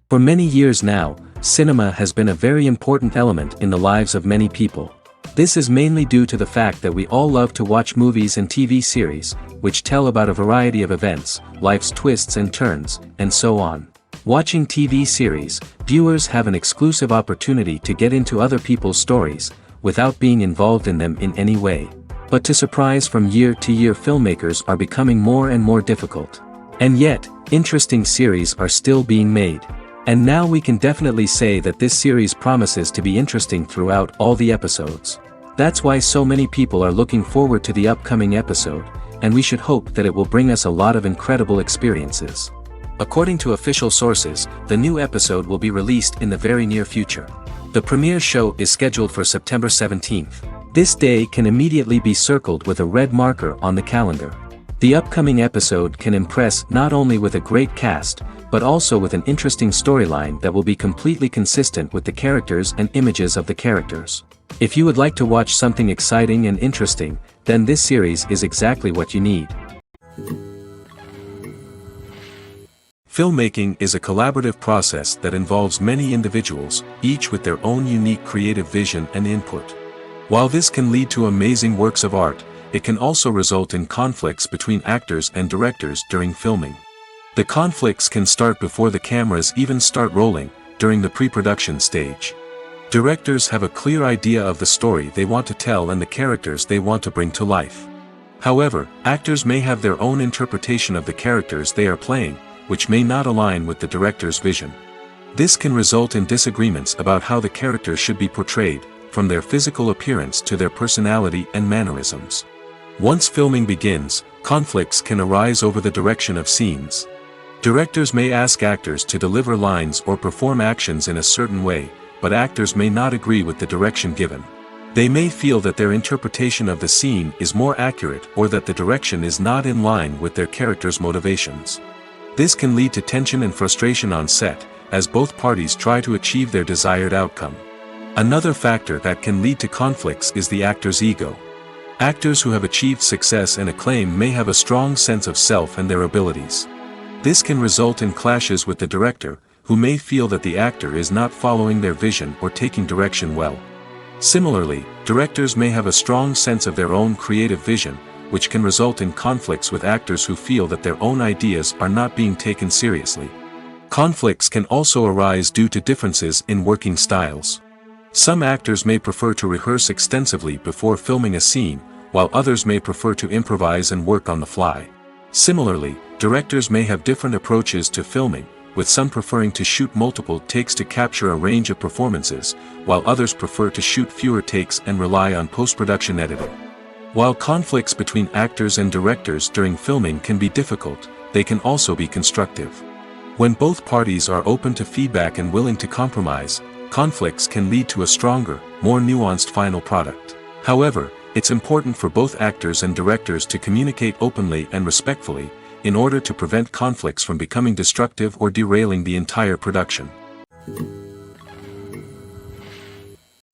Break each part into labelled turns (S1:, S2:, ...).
S1: For many years now, cinema has been a very important element in the lives of many people. This is mainly due to the fact that we all love to watch movies and TV series, which tell about a variety of events, life's twists and turns, and so on. Watching TV series, viewers have an exclusive opportunity to get into other people's stories, without being involved in them in any way. But to surprise from year to year, filmmakers are becoming more and more difficult. And yet, interesting series are still being made. And now we can definitely say that this series promises to be interesting throughout all the episodes. That's why so many people are looking forward to the upcoming episode, and we should hope that it will bring us a lot of incredible experiences. According to official sources, the new episode will be released in the very near future. The premiere show is scheduled for September 17th. This day can immediately be circled with a red marker on the calendar. The upcoming episode can impress not only with a great cast, but also with an interesting storyline that will be completely consistent with the characters and images of the characters. If you would like to watch something exciting and interesting, then this series is exactly what you need. Filmmaking is a collaborative process that involves many individuals, each with their own unique creative vision and input. While this can lead to amazing works of art, it can also result in conflicts between actors and directors during filming. The conflicts can start before the cameras even start rolling, during the pre-production stage. Directors have a clear idea of the story they want to tell and the characters they want to bring to life. However, actors may have their own interpretation of the characters they are playing, which may not align with the director's vision. This can result in disagreements about how the characters should be portrayed, from their physical appearance to their personality and mannerisms. Once filming begins, conflicts can arise over the direction of scenes. Directors may ask actors to deliver lines or perform actions in a certain way, but actors may not agree with the direction given. They may feel that their interpretation of the scene is more accurate or that the direction is not in line with their character's motivations. This can lead to tension and frustration on set, as both parties try to achieve their desired outcome. Another factor that can lead to conflicts is the actor's ego. Actors who have achieved success and acclaim may have a strong sense of self and their abilities. This can result in clashes with the director, who may feel that the actor is not following their vision or taking direction well. Similarly, directors may have a strong sense of their own creative vision, which can result in conflicts with actors who feel that their own ideas are not being taken seriously. Conflicts can also arise due to differences in working styles. Some actors may prefer to rehearse extensively before filming a scene, while others may prefer to improvise and work on the fly. Similarly, directors may have different approaches to filming, with some preferring to shoot multiple takes to capture a range of performances, while others prefer to shoot fewer takes and rely on post-production editing. While conflicts between actors and directors during filming can be difficult, they can also be constructive. When both parties are open to feedback and willing to compromise, conflicts can lead to a stronger, more nuanced final product. However, it's important for both actors and directors to communicate openly and respectfully, in order to prevent conflicts from becoming destructive or derailing the entire production.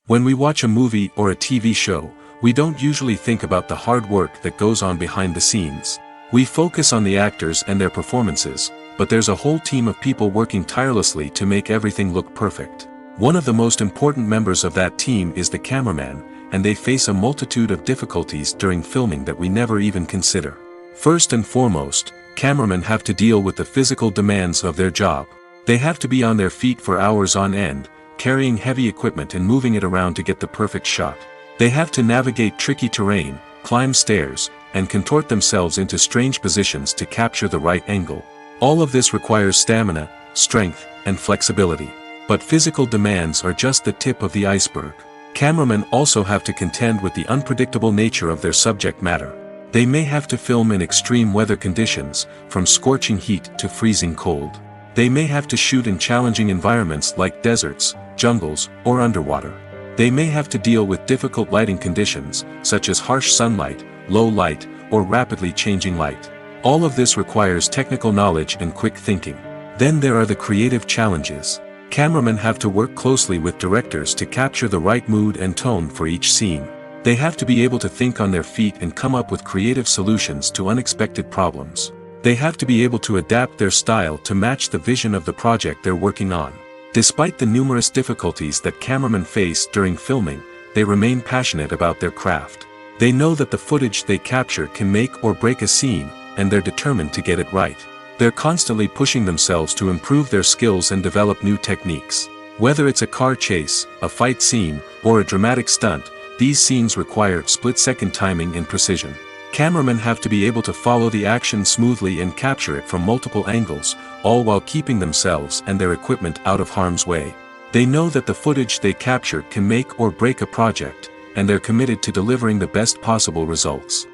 S1: When we watch a movie or a TV show, we don't usually think about the hard work that goes on behind the scenes. We focus on the actors and their performances, but there's a whole team of people working tirelessly to make everything look perfect. One of the most important members of that team is the cameraman, and they face a multitude of difficulties during filming that we never even consider. First and foremost, cameramen have to deal with the physical demands of their job. They have to be on their feet for hours on end, carrying heavy equipment and moving it around to get the perfect shot. They have to navigate tricky terrain, climb stairs, and contort themselves into strange positions to capture the right angle. All of this requires stamina, strength, and flexibility. But physical demands are just the tip of the iceberg. Cameramen also have to contend with the unpredictable nature of their subject matter. They may have to film in extreme weather conditions, from scorching heat to freezing cold. They may have to shoot in challenging environments like deserts, jungles, or underwater. They may have to deal with difficult lighting conditions, such as harsh sunlight, low light, or rapidly changing light. All of this requires technical knowledge and quick thinking. Then there are the creative challenges. Cameramen have to work closely with directors to capture the right mood and tone for each scene. They have to be able to think on their feet and come up with creative solutions to unexpected problems. They have to be able to adapt their style to match the vision of the project they're working on. Despite the numerous difficulties that cameramen face during filming, they remain passionate about their craft. They know that the footage they capture can make or break a scene, and they're determined to get it right. They're constantly pushing themselves to improve their skills and develop new techniques. Whether it's a car chase, a fight scene, or a dramatic stunt, these scenes require split-second timing and precision. Cameramen have to be able to follow the action smoothly and capture it from multiple angles, all while keeping themselves and their equipment out of harm's way. They know that the footage they capture can make or break a project, and they're committed to delivering the best possible results.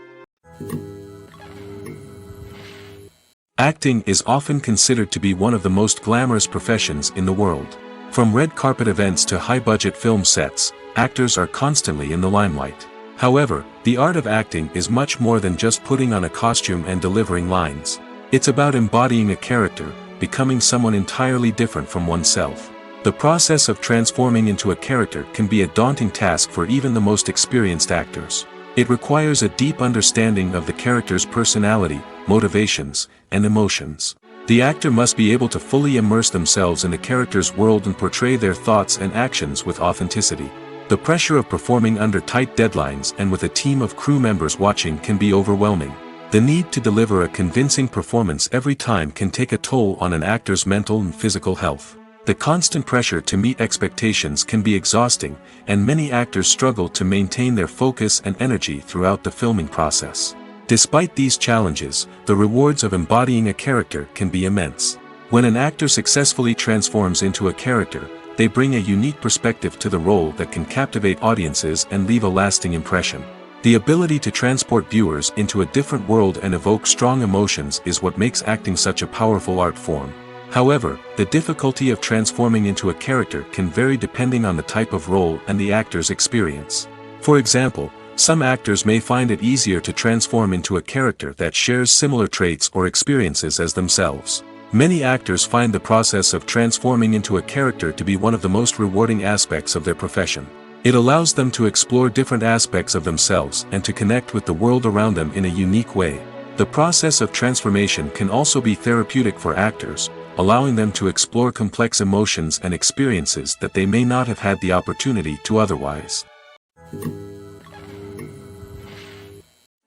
S1: Acting is often considered to be one of the most glamorous professions in the world. From red carpet events to high-budget film sets, actors are constantly in the limelight. However, the art of acting is much more than just putting on a costume and delivering lines. It's about embodying a character, becoming someone entirely different from oneself. The process of transforming into a character can be a daunting task for even the most experienced actors. It requires a deep understanding of the character's personality, motivations, and emotions. The actor must be able to fully immerse themselves in the character's world and portray their thoughts and actions with authenticity. The pressure of performing under tight deadlines and with a team of crew members watching can be overwhelming. The need to deliver a convincing performance every time can take a toll on an actor's mental and physical health. The constant pressure to meet expectations can be exhausting, and many actors struggle to maintain their focus and energy throughout the filming process. Despite these challenges, the rewards of embodying a character can be immense. When an actor successfully transforms into a character, they bring a unique perspective to the role that can captivate audiences and leave a lasting impression. The ability to transport viewers into a different world and evoke strong emotions is what makes acting such a powerful art form. However, the difficulty of transforming into a character can vary depending on the type of role and the actor's experience. For example, some actors may find it easier to transform into a character that shares similar traits or experiences as themselves. Many actors find the process of transforming into a character to be one of the most rewarding aspects of their profession. It allows them to explore different aspects of themselves and to connect with the world around them in a unique way. The process of transformation can also be therapeutic for actors, allowing them to explore complex emotions and experiences that they may not have had the opportunity to otherwise.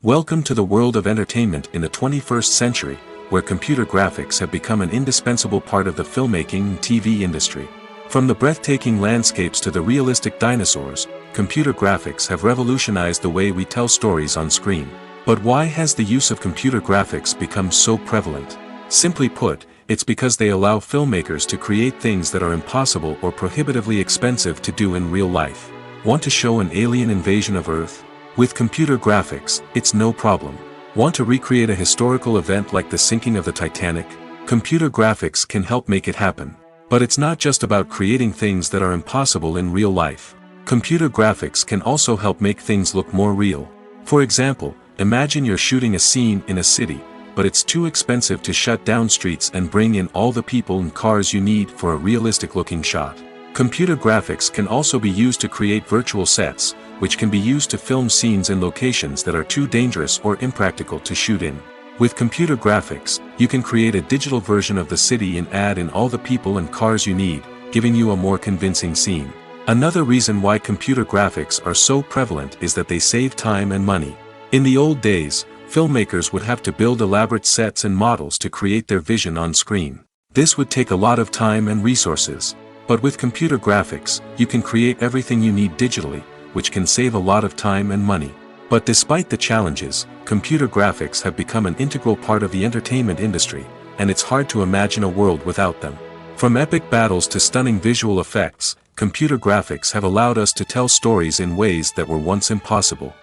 S1: Welcome to the world of entertainment in the 21st century, where computer graphics have become an indispensable part of the filmmaking and TV industry. From the breathtaking landscapes to the realistic dinosaurs, computer graphics have revolutionized the way we tell stories on screen. But why has the use of computer graphics become so prevalent? Simply put, it's because they allow filmmakers to create things that are impossible or prohibitively expensive to do in real life. Want to show an alien invasion of Earth? With computer graphics, it's no problem. Want to recreate a historical event like the sinking of the Titanic? Computer graphics can help make it happen. But it's not just about creating things that are impossible in real life. Computer graphics can also help make things look more real. For example, imagine you're shooting a scene in a city, but it's too expensive to shut down streets and bring in all the people and cars you need for a realistic-looking shot. Computer graphics can also be used to create virtual sets, which can be used to film scenes in locations that are too dangerous or impractical to shoot in. With computer graphics, you can create a digital version of the city and add in all the people and cars you need, giving you a more convincing scene. Another reason why computer graphics are so prevalent is that they save time and money. In the old days, filmmakers would have to build elaborate sets and models to create their vision on screen. This would take a lot of time and resources. But with computer graphics, you can create everything you need digitally, which can save a lot of time and money. But despite the challenges, computer graphics have become an integral part of the entertainment industry, and it's hard to imagine a world without them. From epic battles to stunning visual effects, computer graphics have allowed us to tell stories in ways that were once impossible.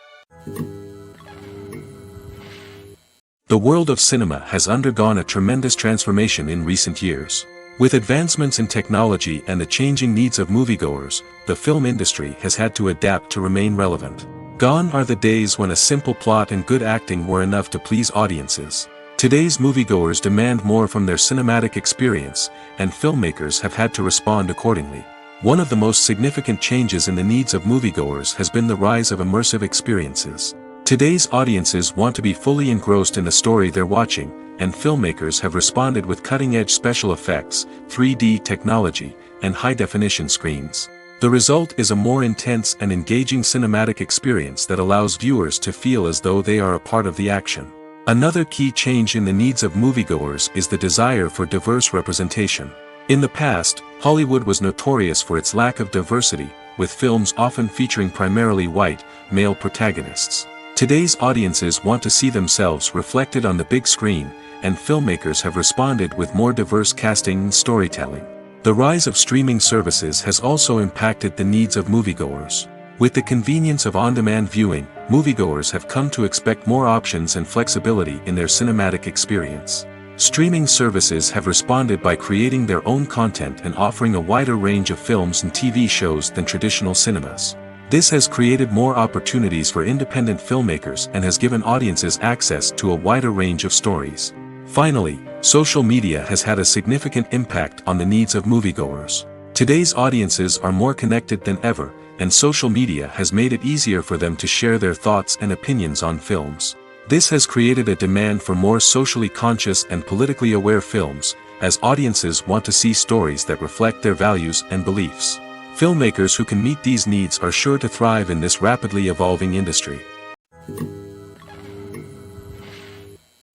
S1: The world of cinema has undergone a tremendous transformation in recent years. With advancements in technology and the changing needs of moviegoers, the film industry has had to adapt to remain relevant. Gone are the days when a simple plot and good acting were enough to please audiences. Today's moviegoers demand more from their cinematic experience, and filmmakers have had to respond accordingly. One of the most significant changes in the needs of moviegoers has been the rise of immersive experiences. Today's audiences want to be fully engrossed in the story they're watching, and filmmakers have responded with cutting-edge special effects, 3D technology, and high-definition screens. The result is a more intense and engaging cinematic experience that allows viewers to feel as though they are a part of the action. Another key change in the needs of moviegoers is the desire for diverse representation. In the past, Hollywood was notorious for its lack of diversity, with films often featuring primarily white, male protagonists. Today's audiences want to see themselves reflected on the big screen, and filmmakers have responded with more diverse casting and storytelling. The rise of streaming services has also impacted the needs of moviegoers. With the convenience of on-demand viewing, moviegoers have come to expect more options and flexibility in their cinematic experience. Streaming services have responded by creating their own content and offering a wider range of films and TV shows than traditional cinemas. This has created more opportunities for independent filmmakers and has given audiences access to a wider range of stories. Finally, social media has had a significant impact on the needs of moviegoers. Today's audiences are more connected than ever, and social media has made it easier for them to share their thoughts and opinions on films. This has created a demand for more socially conscious and politically aware films, as audiences want to see stories that reflect their values and beliefs. Filmmakers who can meet these needs are sure to thrive in this rapidly evolving industry.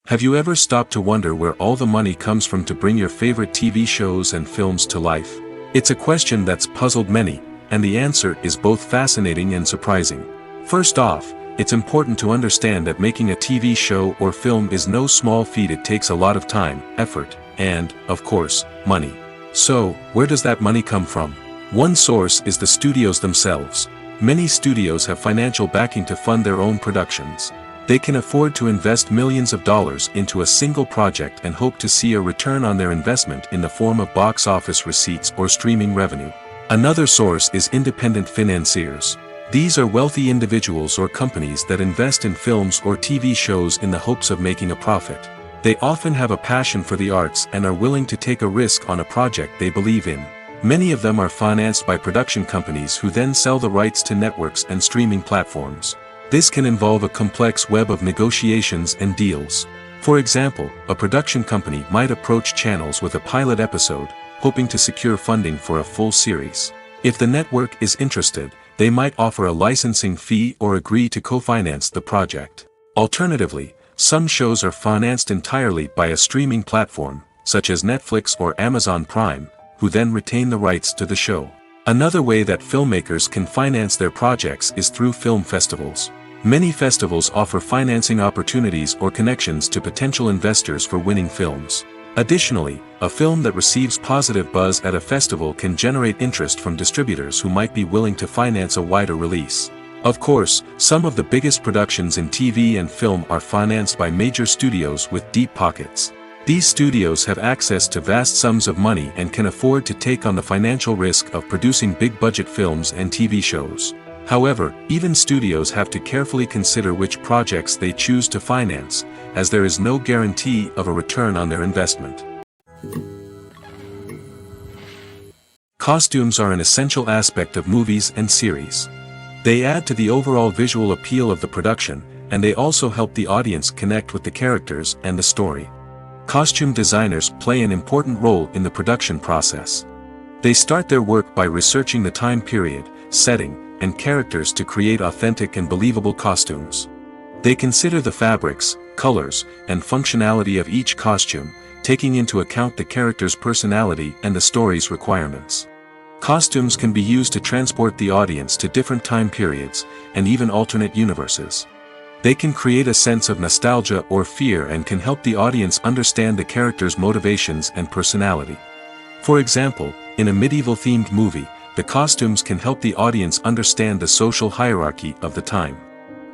S1: Have you ever stopped to wonder where all the money comes from to bring your favorite TV shows and films to life? It's a question that's puzzled many, and the answer is both fascinating and surprising. First off, it's important to understand that making a TV show or film is no small feat. It takes a lot of time, effort, and, of course, money. So, where does that money come from? One source is the studios themselves. Many studios have financial backing to fund their own productions. They can afford to invest millions of dollars into a single project and hope to see a return on their investment in the form of box office receipts or streaming revenue. Another source is independent financiers. These are wealthy individuals or companies that invest in films or TV shows in the hopes of making a profit. They often have a passion for the arts and are willing to take a risk on a project they believe in. Many of them are financed by production companies who then sell the rights to networks and streaming platforms. This can involve a complex web of negotiations and deals. For example, a production company might approach channels with a pilot episode, hoping to secure funding for a full series. If the network is interested, they might offer a licensing fee or agree to co-finance the project. Alternatively, some shows are financed entirely by a streaming platform, such as Netflix or Amazon Prime, who then retain the rights to the show. Another way that filmmakers can finance their projects is through film festivals. Many festivals offer financing opportunities or connections to potential investors for winning films. Additionally, a film that receives positive buzz at a festival can generate interest from distributors who might be willing to finance a wider release. Of course, some of the biggest productions in TV and film are financed by major studios with deep pockets. These studios have access to vast sums of money and can afford to take on the financial risk of producing big-budget films and TV shows. However, even studios have to carefully consider which projects they choose to finance, as there is no guarantee of a return on their investment. Costumes are an essential aspect of movies and series. They add to the overall visual appeal of the production, and they also help the audience connect with the characters and the story. Costume designers play an important role in the production process. They start their work by researching the time period, setting, and characters to create authentic and believable costumes. They consider the fabrics, colors, and functionality of each costume, taking into account the character's personality and the story's requirements. Costumes can be used to transport the audience to different time periods, and even alternate universes. They can create a sense of nostalgia or fear and can help the audience understand the character's motivations and personality. For example, in a medieval-themed movie, the costumes can help the audience understand the social hierarchy of the time.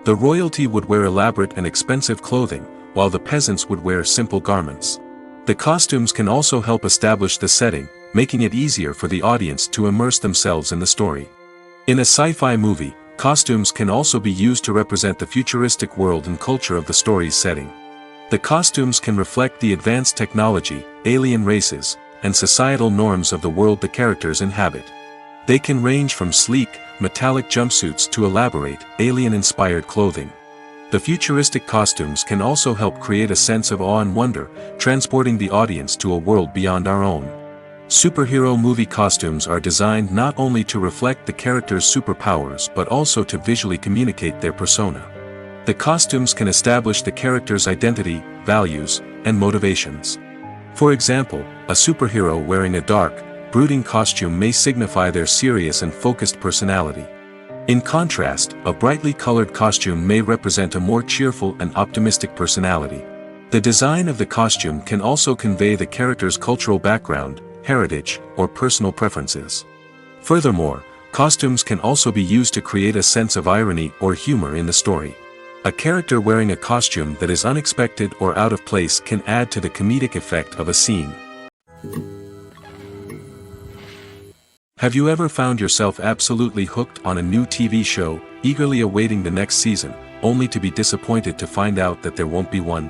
S1: The royalty would wear elaborate and expensive clothing, while the peasants would wear simple garments. The costumes can also help establish the setting, making it easier for the audience to immerse themselves in the story. In a sci-fi movie, costumes can also be used to represent the futuristic world and culture of the story's setting. The costumes can reflect the advanced technology, alien races, and societal norms of the world the characters inhabit. They can range from sleek, metallic jumpsuits to elaborate, alien-inspired clothing. The futuristic costumes can also help create a sense of awe and wonder, transporting the audience to a world beyond our own. Superhero movie costumes are designed not only to reflect the character's superpowers but also to visually communicate their persona. The costumes can establish the character's identity, values, and motivations. For example, a superhero wearing a dark, brooding costume may signify their serious and focused personality. In contrast, a brightly colored costume may represent a more cheerful and optimistic personality. The design of the costume can also convey the character's cultural background, heritage, or personal preferences. Furthermore, costumes can also be used to create a sense of irony or humor in the story. A character wearing a costume that is unexpected or out of place can add to the comedic effect of a scene. Have you ever found yourself absolutely hooked on a new TV show, eagerly awaiting the next season, only to be disappointed to find out that there won't be one?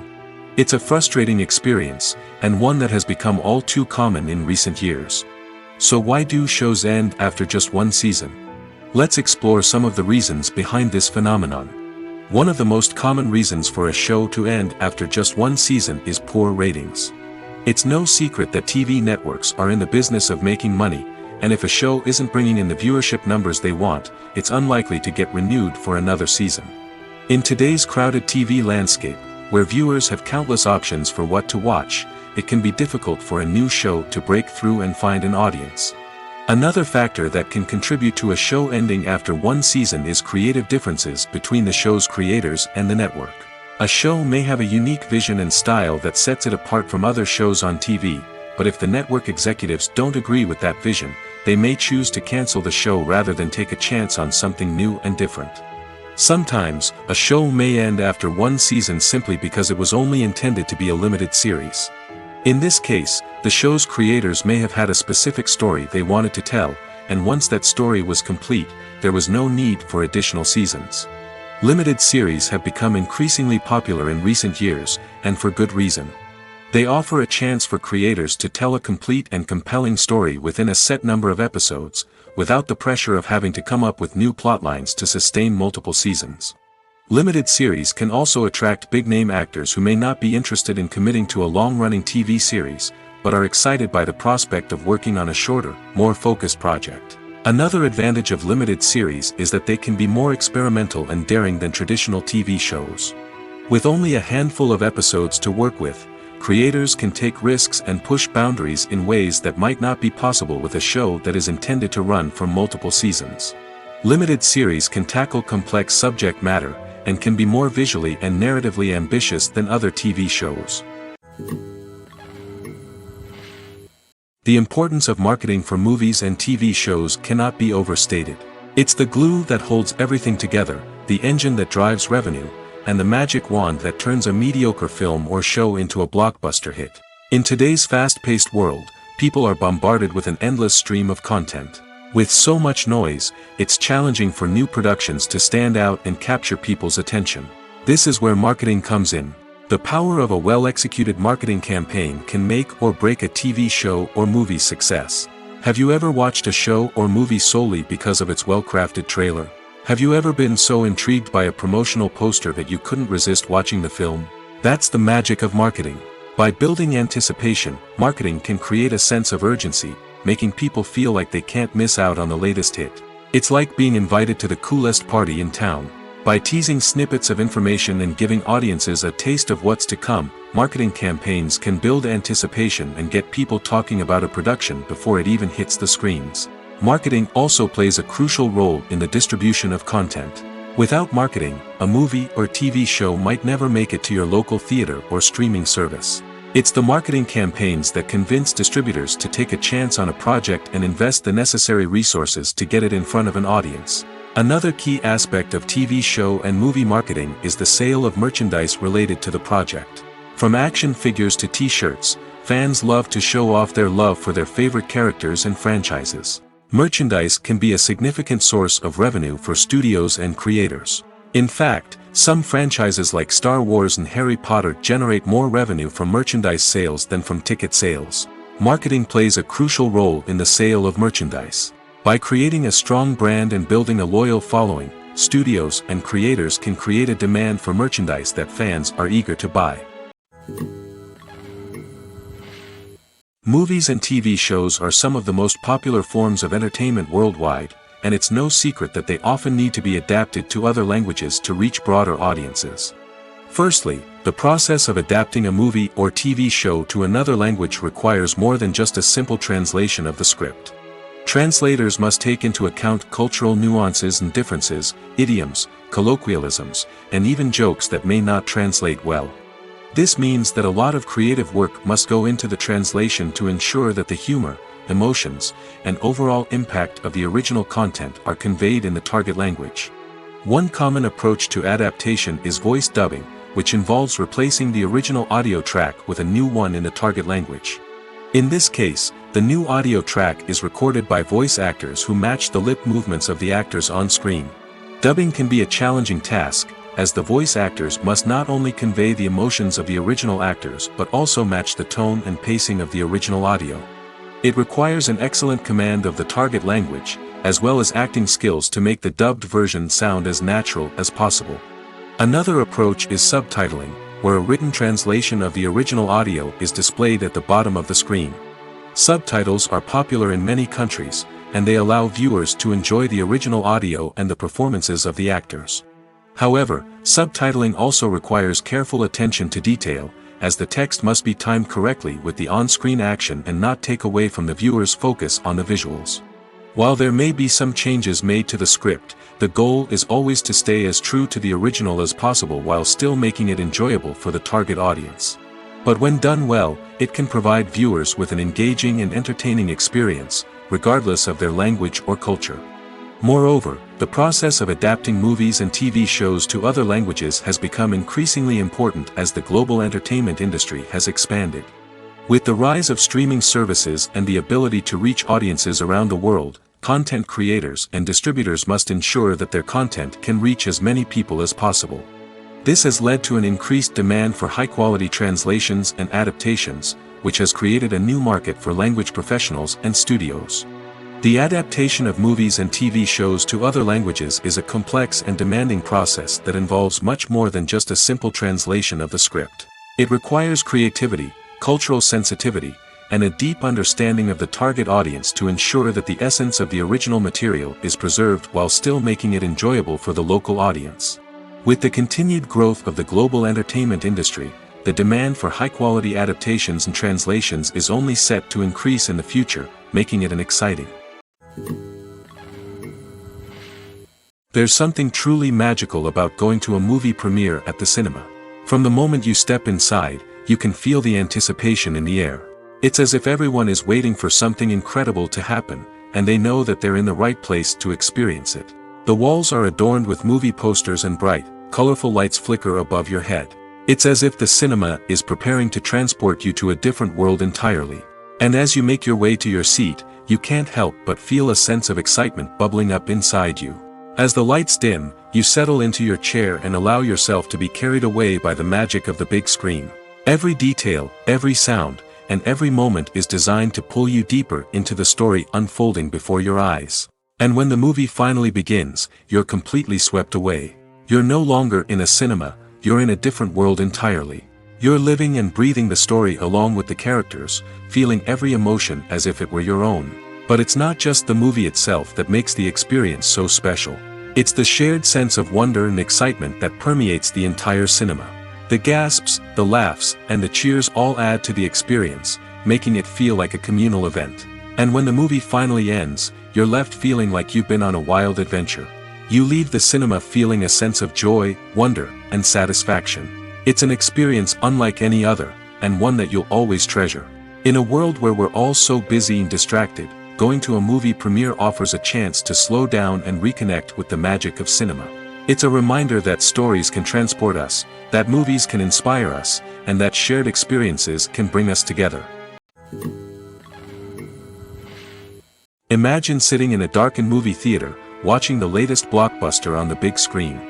S1: It's a frustrating experience, and one that has become all too common in recent years. So why do shows end after just one season? Let's explore some of the reasons behind this phenomenon. One of the most common reasons for a show to end after just one season is poor ratings. It's no secret that TV networks are in the business of making money, and if a show isn't bringing in the viewership numbers they want, it's unlikely to get renewed for another season. In today's crowded TV landscape, where viewers have countless options for what to watch, it can be difficult for a new show to break through and find an audience. Another factor that can contribute to a show ending after one season is creative differences between the show's creators and the network. A show may have a unique vision and style that sets it apart from other shows on TV, but if the network executives don't agree with that vision, they may choose to cancel the show rather than take a chance on something new and different. Sometimes, a show may end after one season simply because it was only intended to be a limited series. In this case, the show's creators may have had a specific story they wanted to tell, and once that story was complete, there was no need for additional seasons. Limited series have become increasingly popular in recent years, and for good reason. They offer a chance for creators to tell a complete and compelling story within a set number of episodes, without the pressure of having to come up with new plotlines to sustain multiple seasons. Limited series can also attract big-name actors who may not be interested in committing to a long-running TV series, but are excited by the prospect of working on a shorter, more focused project. Another advantage of limited series is that they can be more experimental and daring than traditional TV shows. With only a handful of episodes to work with, creators can take risks and push boundaries in ways that might not be possible with a show that is intended to run for multiple seasons. Limited series can tackle complex subject matter, and can be more visually and narratively ambitious than other TV shows. The importance of marketing for movies and TV shows cannot be overstated. It's the glue that holds everything together, the engine that drives revenue, and the magic wand that turns a mediocre film or show into a blockbuster hit. In today's fast-paced world, people are bombarded with an endless stream of content. With so much noise, it's challenging for new productions to stand out and capture people's attention. This is where marketing comes in. The power of a well-executed marketing campaign can make or break a TV show or movie's success. Have you ever watched a show or movie solely because of its well-crafted trailer? Have you ever been so intrigued by a promotional poster that you couldn't resist watching the film? That's the magic of marketing. By building anticipation, marketing can create a sense of urgency, making people feel like they can't miss out on the latest hit. It's like being invited to the coolest party in town. By teasing snippets of information and giving audiences a taste of what's to come, marketing campaigns can build anticipation and get people talking about a production before it even hits the screens. Marketing also plays a crucial role in the distribution of content. Without marketing, a movie or TV show might never make it to your local theater or streaming service. It's the marketing campaigns that convince distributors to take a chance on a project and invest the necessary resources to get it in front of an audience. Another key aspect of TV show and movie marketing is the sale of merchandise related to the project. From action figures to t-shirts, fans love to show off their love for their favorite characters and franchises. Merchandise can be a significant source of revenue for studios and creators. In fact, some franchises like Star Wars and Harry Potter generate more revenue from merchandise sales than from ticket sales. Marketing plays a crucial role in the sale of merchandise. By creating a strong brand and building a loyal following, studios and creators can create a demand for merchandise that fans are eager to buy. Movies and TV shows are some of the most popular forms of entertainment worldwide, and it's no secret that they often need to be adapted to other languages to reach broader audiences. Firstly, the process of adapting a movie or TV show to another language requires more than just a simple translation of the script. Translators must take into account cultural nuances and differences, idioms, colloquialisms, and even jokes that may not translate well. This means that a lot of creative work must go into the translation to ensure that the humor, emotions, and overall impact of the original content are conveyed in the target language. One common approach to adaptation is voice dubbing, which involves replacing the original audio track with a new one in the target language. In this case, the new audio track is recorded by voice actors who match the lip movements of the actors on screen. Dubbing can be a challenging task, as the voice actors must not only convey the emotions of the original actors but also match the tone and pacing of the original audio. It requires an excellent command of the target language, as well as acting skills to make the dubbed version sound as natural as possible. Another approach is subtitling, where a written translation of the original audio is displayed at the bottom of the screen. Subtitles are popular in many countries, and they allow viewers to enjoy the original audio and the performances of the actors. However, subtitling also requires careful attention to detail, as the text must be timed correctly with the on-screen action and not take away from the viewer's focus on the visuals. While there may be some changes made to the script, the goal is always to stay as true to the original as possible while still making it enjoyable for the target audience. But when done well, it can provide viewers with an engaging and entertaining experience, regardless of their language or culture. Moreover, the process of adapting movies and TV shows to other languages has become increasingly important as the global entertainment industry has expanded. With the rise of streaming services and the ability to reach audiences around the world, content creators and distributors must ensure that their content can reach as many people as possible. This has led to an increased demand for high-quality translations and adaptations, which has created a new market for language professionals and studios. The adaptation of movies and TV shows to other languages is a complex and demanding process that involves much more than just a simple translation of the script. It requires creativity, cultural sensitivity, and a deep understanding of the target audience to ensure that the essence of the original material is preserved while still making it enjoyable for the local audience. With the continued growth of the global entertainment industry, the demand for high-quality adaptations and translations is only set to increase in the future, making it an exciting. There's something truly magical about going to a movie premiere at the cinema. From the moment you step inside, you can feel the anticipation in the air. It's as if everyone is waiting for something incredible to happen, and they know that they're in the right place to experience it. The walls are adorned with movie posters and bright, colorful lights flicker above your head. It's as if the cinema is preparing to transport you to a different world entirely. And as you make your way to your seat, you can't help but feel a sense of excitement bubbling up inside you. As the lights dim, you settle into your chair and allow yourself to be carried away by the magic of the big screen. Every detail, every sound, and every moment is designed to pull you deeper into the story unfolding before your eyes. And when the movie finally begins, you're completely swept away. You're no longer in a cinema, you're in a different world entirely. You're living and breathing the story along with the characters, feeling every emotion as if it were your own. But it's not just the movie itself that makes the experience so special. It's the shared sense of wonder and excitement that permeates the entire cinema. The gasps, the laughs, and the cheers all add to the experience, making it feel like a communal event. And when the movie finally ends, you're left feeling like you've been on a wild adventure. You leave the cinema feeling a sense of joy, wonder, and satisfaction. It's an experience unlike any other, and one that you'll always treasure. In a world where we're all so busy and distracted, going to a movie premiere offers a chance to slow down and reconnect with the magic of cinema. It's a reminder that stories can transport us, that movies can inspire us, and that shared experiences can bring us together. Imagine sitting in a darkened movie theater, watching the latest blockbuster on the big screen.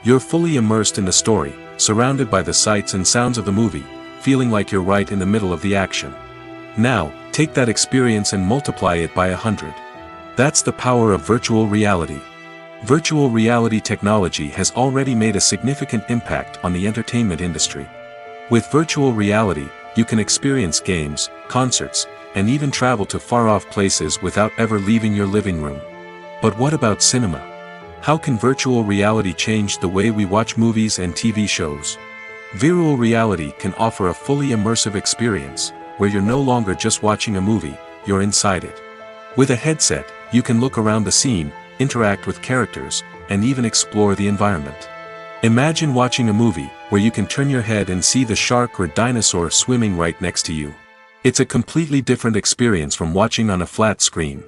S1: You're fully immersed in the story, surrounded by the sights and sounds of the movie, feeling like you're right in the middle of the action. Now, take that experience and multiply it by 100. That's the power of virtual reality. Virtual reality technology has already made a significant impact on the entertainment industry. With virtual reality, you can experience games, concerts, and even travel to far-off places without ever leaving your living room. But what about cinema? How can virtual reality change the way we watch movies and TV shows? Virtual reality can offer a fully immersive experience, where you're no longer just watching a movie, you're inside it. With a headset, you can look around the scene, interact with characters, and even explore the environment. Imagine watching a movie, where you can turn your head and see the shark or dinosaur swimming right next to you. It's a completely different experience from watching on a flat screen.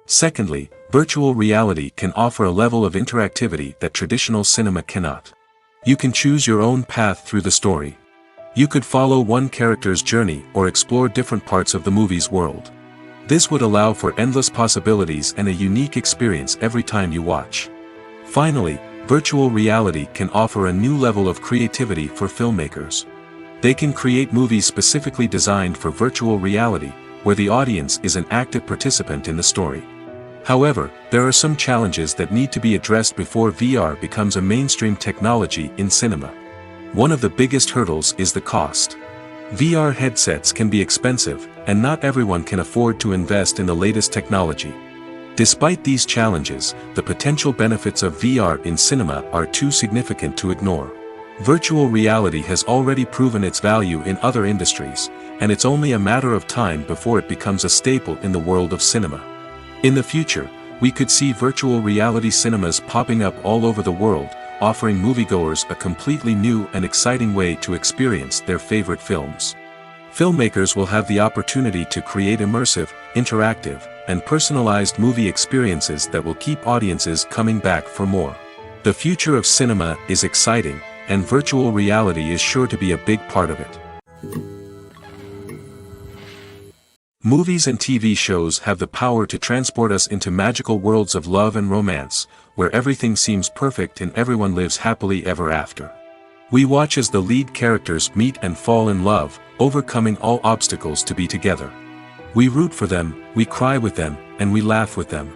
S1: Secondly, virtual reality can offer a level of interactivity that traditional cinema cannot. You can choose your own path through the story. You could follow one character's journey or explore different parts of the movie's world. This would allow for endless possibilities and a unique experience every time you watch. Finally, virtual reality can offer a new level of creativity for filmmakers. They can create movies specifically designed for virtual reality, where the audience is an active participant in the story. However, there are some challenges that need to be addressed before VR becomes a mainstream technology in cinema. One of the biggest hurdles is the cost. VR headsets can be expensive, and not everyone can afford to invest in the latest technology. Despite these challenges, the potential benefits of VR in cinema are too significant to ignore. Virtual reality has already proven its value in other industries, and it's only a matter of time before it becomes a staple in the world of cinema. In the future, we could see virtual reality cinemas popping up all over the world, offering moviegoers a completely new and exciting way to experience their favorite films. Filmmakers will have the opportunity to create immersive, interactive, and personalized movie experiences that will keep audiences coming back for more. The future of cinema is exciting, and virtual reality is sure to be a big part of it. Movies and TV shows have the power to transport us into magical worlds of love and romance, where everything seems perfect and everyone lives happily ever after. We watch as the lead characters meet and fall in love, overcoming all obstacles to be together. We root for them, we cry with them, and we laugh with them.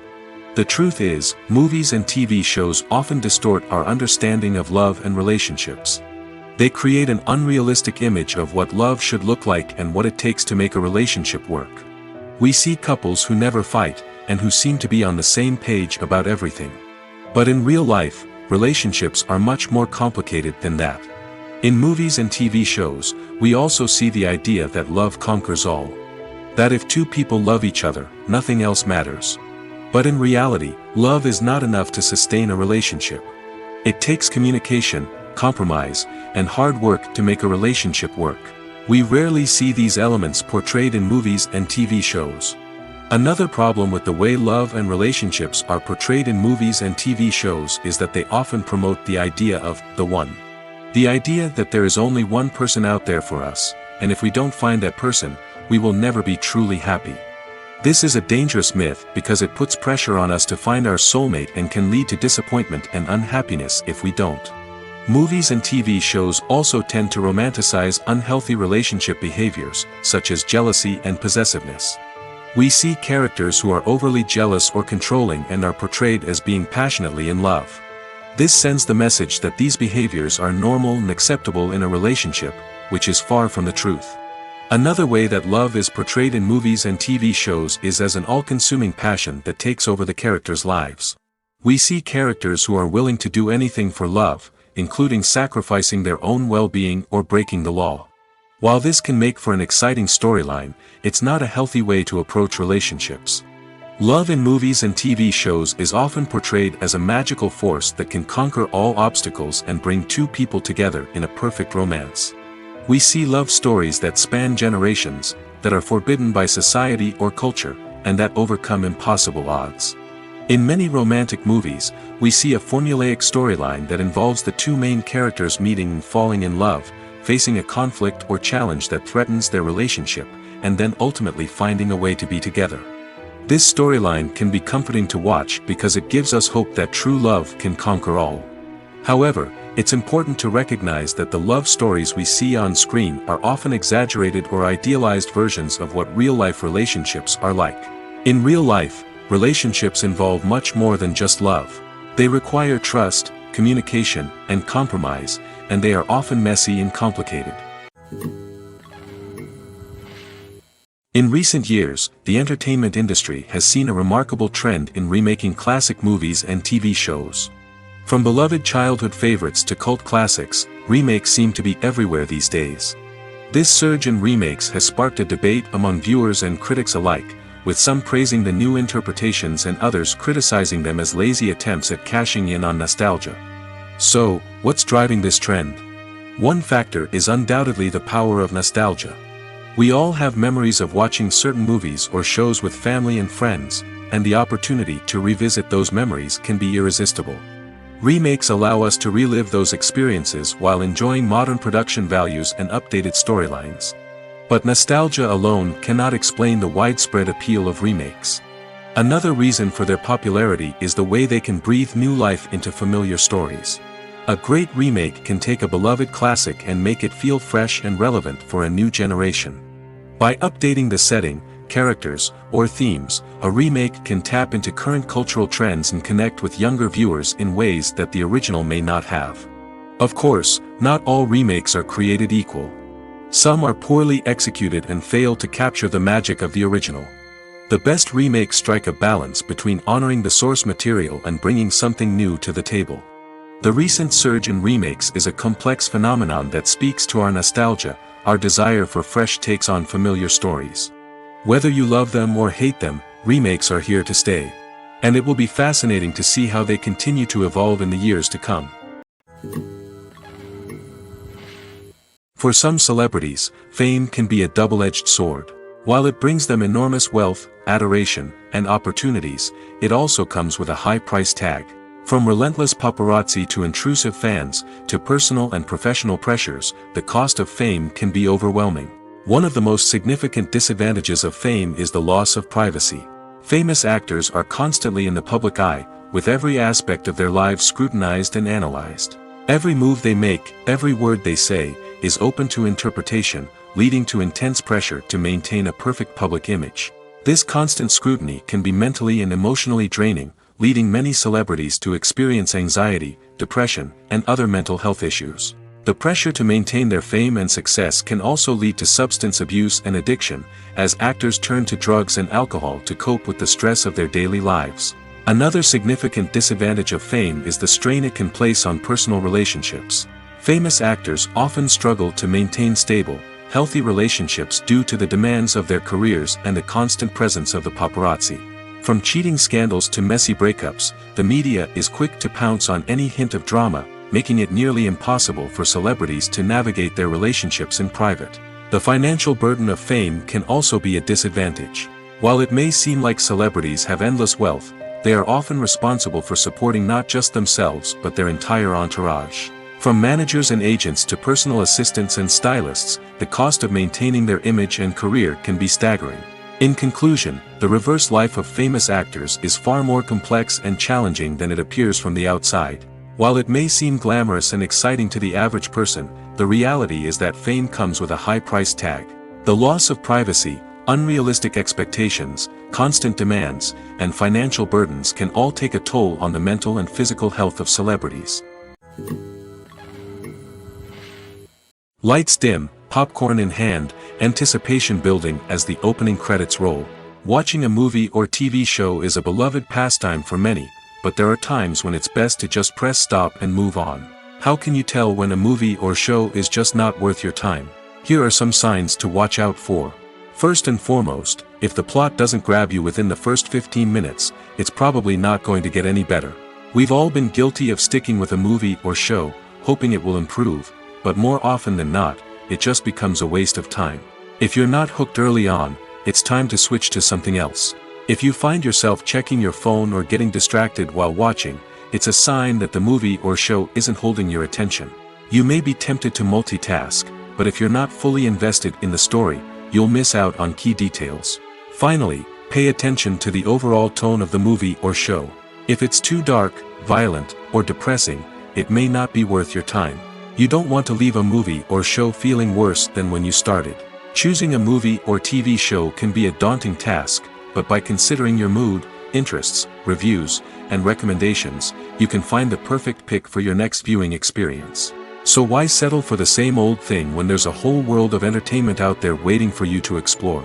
S1: The truth is, movies and TV shows often distort our understanding of love and relationships. They create an unrealistic image of what love should look like and what it takes to make a relationship work. We see couples who never fight, and who seem to be on the same page about everything. But in real life, relationships are much more complicated than that. In movies and TV shows, we also see the idea that love conquers all. That if two people love each other, nothing else matters. But in reality, love is not enough to sustain a relationship. It takes communication, compromise, and hard work to make a relationship work. We rarely see these elements portrayed in movies and TV shows. Another problem with the way love and relationships are portrayed in movies and TV shows is that they often promote the idea of the one. The idea that there is only one person out there for us, and if we don't find that person, we will never be truly happy. This is a dangerous myth because it puts pressure on us to find our soulmate and can lead to disappointment and unhappiness if we don't. Movies and TV shows also tend to romanticize unhealthy relationship behaviors, such as jealousy and possessiveness. We see characters who are overly jealous or controlling and are portrayed as being passionately in love. This sends the message that these behaviors are normal and acceptable in a relationship, which is far from the truth. Another way that love is portrayed in movies and TV shows is as an all-consuming passion that takes over the characters' lives. We see characters who are willing to do anything for love, including sacrificing their own well-being or breaking the law. While this can make for an exciting storyline, it's not a healthy way to approach relationships. Love in movies and TV shows is often portrayed as a magical force that can conquer all obstacles and bring two people together in a perfect romance. We see love stories that span generations, that are forbidden by society or culture, and that overcome impossible odds. In many romantic movies, we see a formulaic storyline that involves the two main characters meeting and falling in love, facing a conflict or challenge that threatens their relationship, and then ultimately finding a way to be together. This storyline can be comforting to watch because it gives us hope that true love can conquer all. However, it's important to recognize that the love stories we see on screen are often exaggerated or idealized versions of what real-life relationships are like. In real life, relationships involve much more than just love. They require trust, communication, and compromise, and they are often messy and complicated. In recent years, the entertainment industry has seen a remarkable trend in remaking classic movies and TV shows. From beloved childhood favorites to cult classics, remakes seem to be everywhere these days. This surge in remakes has sparked a debate among viewers and critics alike, with some praising the new interpretations and others criticizing them as lazy attempts at cashing in on nostalgia. So, what's driving this trend? One factor is undoubtedly the power of nostalgia. We all have memories of watching certain movies or shows with family and friends, and the opportunity to revisit those memories can be irresistible. Remakes allow us to relive those experiences while enjoying modern production values and updated storylines. But nostalgia alone cannot explain the widespread appeal of remakes. Another reason for their popularity is the way they can breathe new life into familiar stories. A great remake can take a beloved classic and make it feel fresh and relevant for a new generation. By updating the setting, characters, or themes, a remake can tap into current cultural trends and connect with younger viewers in ways that the original may not have. Of course, not all remakes are created equal. Some are poorly executed and fail to capture the magic of the original. The best remakes strike a balance between honoring the source material and bringing something new to the table. The recent surge in remakes is a complex phenomenon that speaks to our nostalgia, our desire for fresh takes on familiar stories. Whether you love them or hate them, remakes are here to stay. And it will be fascinating to see how they continue to evolve in the years to come. For some celebrities, fame can be a double-edged sword. While it brings them enormous wealth, adoration, and opportunities, it also comes with a high price tag. From relentless paparazzi to intrusive fans, to personal and professional pressures, the cost of fame can be overwhelming. One of the most significant disadvantages of fame is the loss of privacy. Famous actors are constantly in the public eye, with every aspect of their lives scrutinized and analyzed. Every move they make, every word they say, is open to interpretation, leading to intense pressure to maintain a perfect public image. This constant scrutiny can be mentally and emotionally draining, leading many celebrities to experience anxiety, depression, and other mental health issues. The pressure to maintain their fame and success can also lead to substance abuse and addiction, as actors turn to drugs and alcohol to cope with the stress of their daily lives. Another significant disadvantage of fame is the strain it can place on personal relationships. Famous actors often struggle to maintain stable, healthy relationships due to the demands of their careers and the constant presence of the paparazzi. From cheating scandals to messy breakups, the media is quick to pounce on any hint of drama, making it nearly impossible for celebrities to navigate their relationships in private. The financial burden of fame can also be a disadvantage. While it may seem like celebrities have endless wealth, they are often responsible for supporting not just themselves but their entire entourage. From managers and agents to personal assistants and stylists, the cost of maintaining their image and career can be staggering. In conclusion, the reverse life of famous actors is far more complex and challenging than it appears from the outside. While it may seem glamorous and exciting to the average person, the reality is that fame comes with a high price tag. The loss of privacy, unrealistic expectations, constant demands, and financial burdens can all take a toll on the mental and physical health of celebrities. Lights dim, popcorn in hand, anticipation building as the opening credits roll. Watching a movie or TV show is a beloved pastime for many, but there are times when it's best to just press stop and move on. How can you tell when a movie or show is just not worth your time? Here are some signs to watch out for. First and foremost, if the plot doesn't grab you within the first 15 minutes, it's probably not going to get any better. We've all been guilty of sticking with a movie or show, hoping it will improve, but more often than not, it just becomes a waste of time. If you're not hooked early on, it's time to switch to something else. If you find yourself checking your phone or getting distracted while watching, it's a sign that the movie or show isn't holding your attention. You may be tempted to multitask, but if you're not fully invested in the story, you'll miss out on key details. Finally, pay attention to the overall tone of the movie or show. If it's too dark, violent, or depressing, it may not be worth your time. You don't want to leave a movie or show feeling worse than when you started. Choosing a movie or TV show can be a daunting task, but by considering your mood, interests, reviews, and recommendations, you can find the perfect pick for your next viewing experience. So why settle for the same old thing when there's a whole world of entertainment out there waiting for you to explore?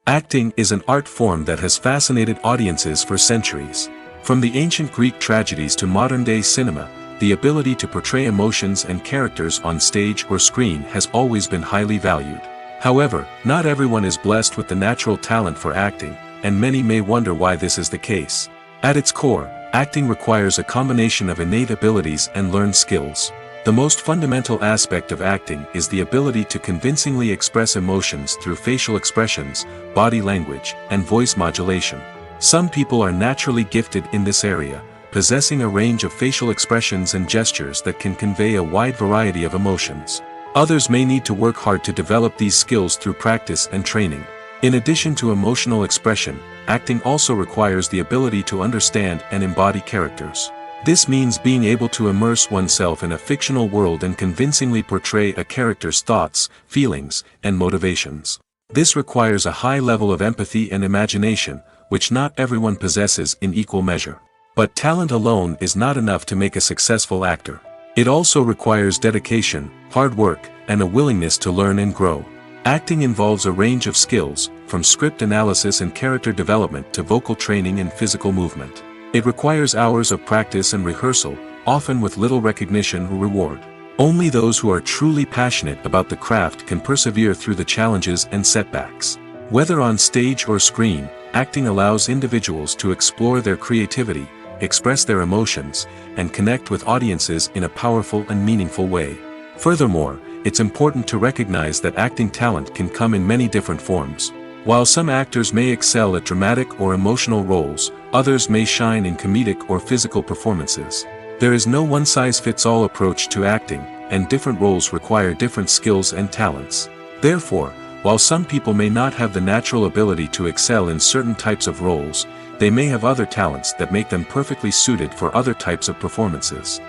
S1: Acting is an art form that has fascinated audiences for centuries. From the ancient Greek tragedies to modern-day cinema, the ability to portray emotions and characters on stage or screen has always been highly valued. However, not everyone is blessed with the natural talent for acting, and many may wonder why this is the case. At its core, acting requires a combination of innate abilities and learned skills. The most fundamental aspect of acting is the ability to convincingly express emotions through facial expressions, body language, and voice modulation. Some people are naturally gifted in this area, possessing a range of facial expressions and gestures that can convey a wide variety of emotions. Others may need to work hard to develop these skills through practice and training. In addition to emotional expression, acting also requires the ability to understand and embody characters. This means being able to immerse oneself in a fictional world and convincingly portray a character's thoughts, feelings, and motivations. This requires a high level of empathy and imagination, which not everyone possesses in equal measure. But talent alone is not enough to make a successful actor. It also requires dedication, hard work, and a willingness to learn and grow. Acting involves a range of skills, from script analysis and character development to vocal training and physical movement. It requires hours of practice and rehearsal, often with little recognition or reward. Only those who are truly passionate about the craft can persevere through the challenges and setbacks. Whether on stage or screen, acting allows individuals to explore their creativity, express their emotions, and connect with audiences in a powerful and meaningful way. Furthermore, it's important to recognize that acting talent can come in many different forms. While some actors may excel at dramatic or emotional roles, others may shine in comedic or physical performances. There is no one-size-fits-all approach to acting, and different roles require different skills and talents. Therefore, while some people may not have the natural ability to excel in certain types of roles, they may have other talents that make them perfectly suited for other types of performances.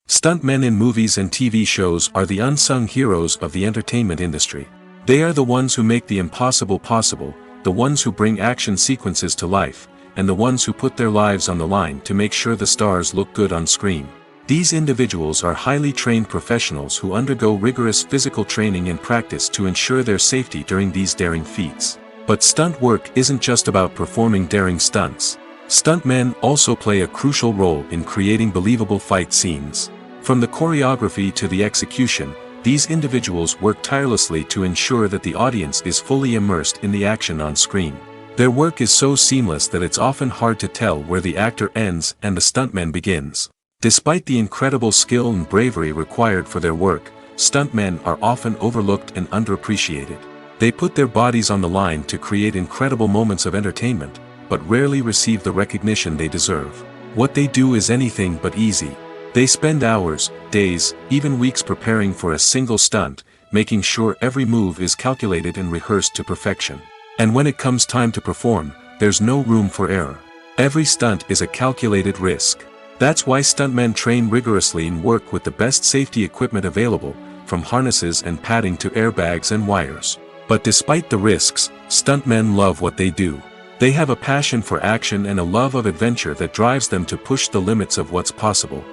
S1: Stuntmen in movies and TV shows are the unsung heroes of the entertainment industry. They are the ones who make the impossible possible, the ones who bring action sequences to life, and the ones who put their lives on the line to make sure the stars look good on screen. These individuals are highly trained professionals who undergo rigorous physical training and practice to ensure their safety during these daring feats. But stunt work isn't just about performing daring stunts. Stuntmen also play a crucial role in creating believable fight scenes. From the choreography to the execution, these individuals work tirelessly to ensure that the audience is fully immersed in the action on screen. Their work is so seamless that it's often hard to tell where the actor ends and the stuntman begins. Despite the incredible skill and bravery required for their work, stuntmen are often overlooked and underappreciated. They put their bodies on the line to create incredible moments of entertainment, but rarely receive the recognition they deserve. What they do is anything but easy. They spend hours, days, even weeks preparing for a single stunt, making sure every move is calculated and rehearsed to perfection. And when it comes time to perform, there's no room for error. Every stunt is a calculated risk. That's why stuntmen train rigorously and work with the best safety equipment available, from harnesses and padding to airbags and wires. But despite the risks, stuntmen love what they do. They have a passion for action and a love of adventure that drives them to push the limits of what's possible.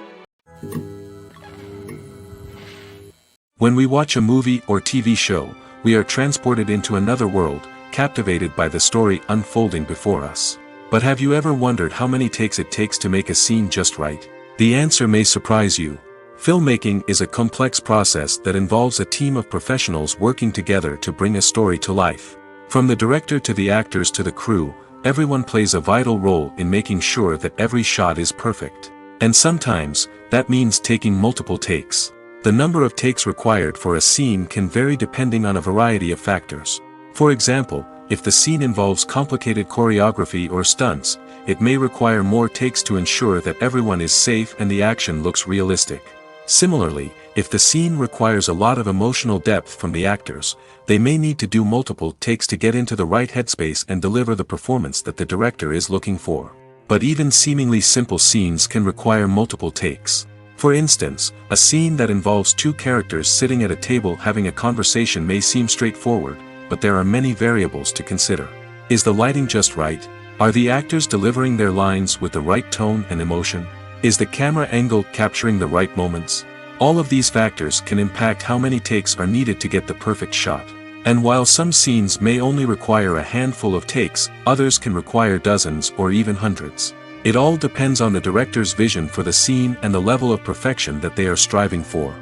S1: When we watch a movie or TV show, we are transported into another world, captivated by the story unfolding before us. But have you ever wondered how many takes it takes to make a scene just right? The answer may surprise you. Filmmaking is a complex process that involves a team of professionals working together to bring a story to life. From the director to the actors to the crew, everyone plays a vital role in making sure that every shot is perfect. And sometimes, that means taking multiple takes. The number of takes required for a scene can vary depending on a variety of factors. For example, if the scene involves complicated choreography or stunts, it may require more takes to ensure that everyone is safe and the action looks realistic. Similarly, if the scene requires a lot of emotional depth from the actors, they may need to do multiple takes to get into the right headspace and deliver the performance that the director is looking for. But even seemingly simple scenes can require multiple takes. For instance, a scene that involves two characters sitting at a table having a conversation may seem straightforward, but there are many variables to consider. Is the lighting just right? Are the actors delivering their lines with the right tone and emotion? Is the camera angle capturing the right moments? All of these factors can impact how many takes are needed to get the perfect shot. And while some scenes may only require a handful of takes, others can require dozens or even hundreds. It all depends on the director's vision for the scene and the level of perfection that they are striving for.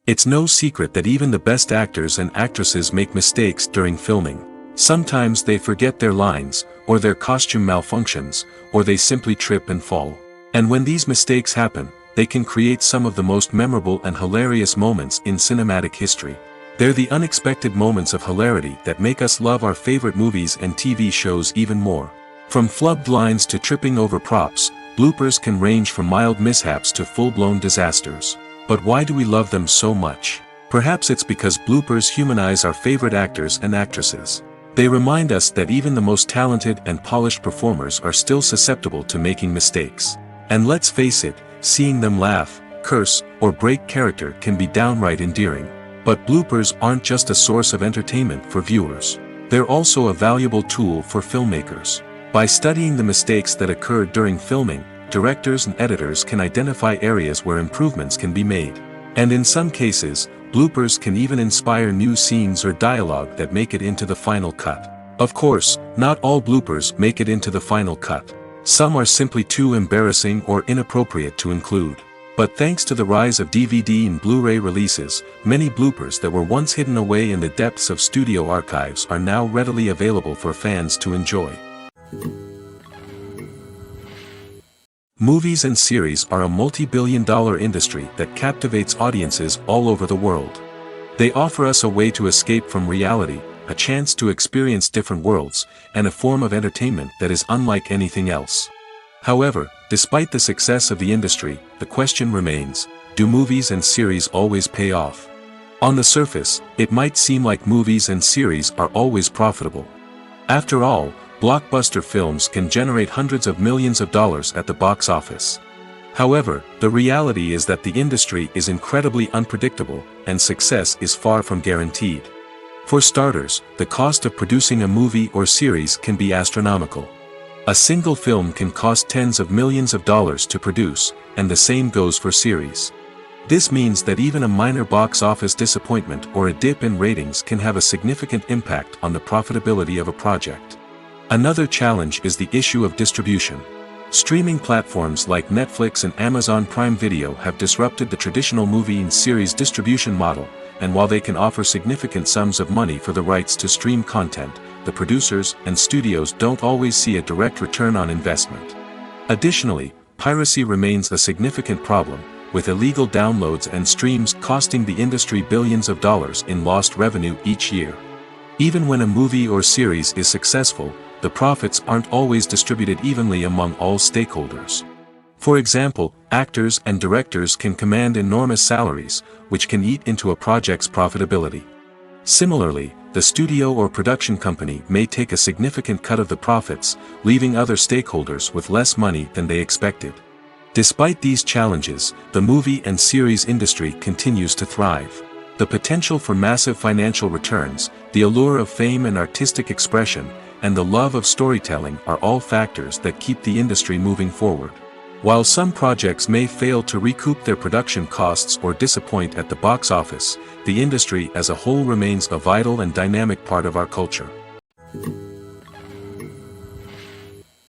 S1: It's no secret that even the best actors and actresses make mistakes during filming. Sometimes they forget their lines, or their costume malfunctions, or they simply trip and fall. And when these mistakes happen, they can create some of the most memorable and hilarious moments in cinematic history. They're the unexpected moments of hilarity that make us love our favorite movies and TV shows even more. From flubbed lines to tripping over props, bloopers can range from mild mishaps to full-blown disasters. But why do we love them so much? Perhaps it's because bloopers humanize our favorite actors and actresses. They remind us that even the most talented and polished performers are still susceptible to making mistakes. And let's face it, seeing them laugh, curse, or break character can be downright endearing. But bloopers aren't just a source of entertainment for viewers. They're also a valuable tool for filmmakers. By studying the mistakes that occurred during filming, directors and editors can identify areas where improvements can be made. And in some cases, bloopers can even inspire new scenes or dialogue that make it into the final cut. Of course, not all bloopers make it into the final cut. Some are simply too embarrassing or inappropriate to include. But thanks to the rise of DVD and Blu-ray releases, many bloopers that were once hidden away in the depths of studio archives are now readily available for fans to enjoy. Movies and series are a multi-billion-dollar industry that captivates audiences all over the world. They offer us a way to escape from reality, a chance to experience different worlds, and a form of entertainment that is unlike anything else. However, despite the success of the industry, the question remains, do movies and series always pay off? On the surface, it might seem like movies and series are always profitable. After all, blockbuster films can generate hundreds of millions of dollars at the box office. However, the reality is that the industry is incredibly unpredictable, and success is far from guaranteed. For starters, the cost of producing a movie or series can be astronomical. A single film can cost tens of millions of dollars to produce, and the same goes for series. This means that even a minor box office disappointment or a dip in ratings can have a significant impact on the profitability of a project. Another challenge is the issue of distribution. Streaming platforms like Netflix and Amazon Prime Video have disrupted the traditional movie and series distribution model, and while they can offer significant sums of money for the rights to stream content, the producers and studios don't always see a direct return on investment. Additionally, piracy remains a significant problem, with illegal downloads and streams costing the industry billions of dollars in lost revenue each year. Even when a movie or series is successful, the profits aren't always distributed evenly among all stakeholders. For example, actors and directors can command enormous salaries, which can eat into a project's profitability. Similarly, the studio or production company may take a significant cut of the profits, leaving other stakeholders with less money than they expected. Despite these challenges, the movie and series industry continues to thrive. The potential for massive financial returns, the allure of fame and artistic expression, and the love of storytelling are all factors that keep the industry moving forward. While some projects may fail to recoup their production costs or disappoint at the box office, the industry as a whole remains a vital and dynamic part of our culture.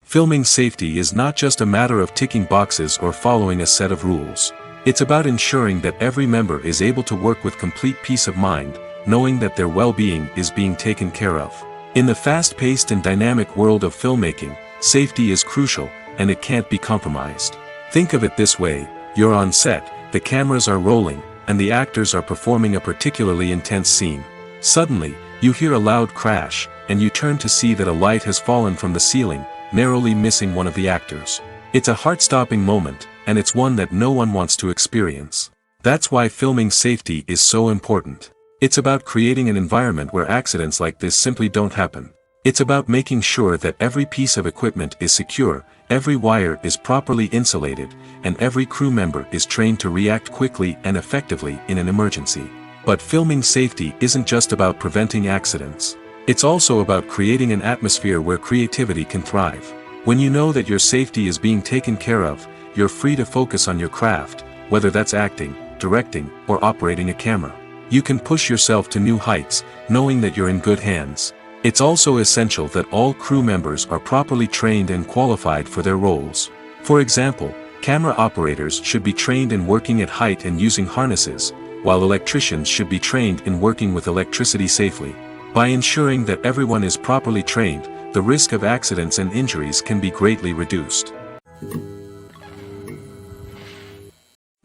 S1: Filming safety is not just a matter of ticking boxes or following a set of rules. It's about ensuring that every member is able to work with complete peace of mind, knowing that their well-being is being taken care of. In the fast-paced and dynamic world of filmmaking, safety is crucial, and it can't be compromised. Think of it this way: you're on set, the cameras are rolling, and the actors are performing a particularly intense scene. Suddenly, you hear a loud crash, and you turn to see that a light has fallen from the ceiling, narrowly missing one of the actors. It's a heart-stopping moment, and it's one that no one wants to experience. That's why filming safety is so important. It's about creating an environment where accidents like this simply don't happen. It's about making sure that every piece of equipment is secure, every wire is properly insulated, and every crew member is trained to react quickly and effectively in an emergency. But filming safety isn't just about preventing accidents. It's also about creating an atmosphere where creativity can thrive. When you know that your safety is being taken care of, you're free to focus on your craft, whether that's acting, directing, or operating a camera. You can push yourself to new heights, knowing that you're in good hands. It's also essential that all crew members are properly trained and qualified for their roles. For example, camera operators should be trained in working at height and using harnesses, while electricians should be trained in working with electricity safely. By ensuring that everyone is properly trained, the risk of accidents and injuries can be greatly reduced.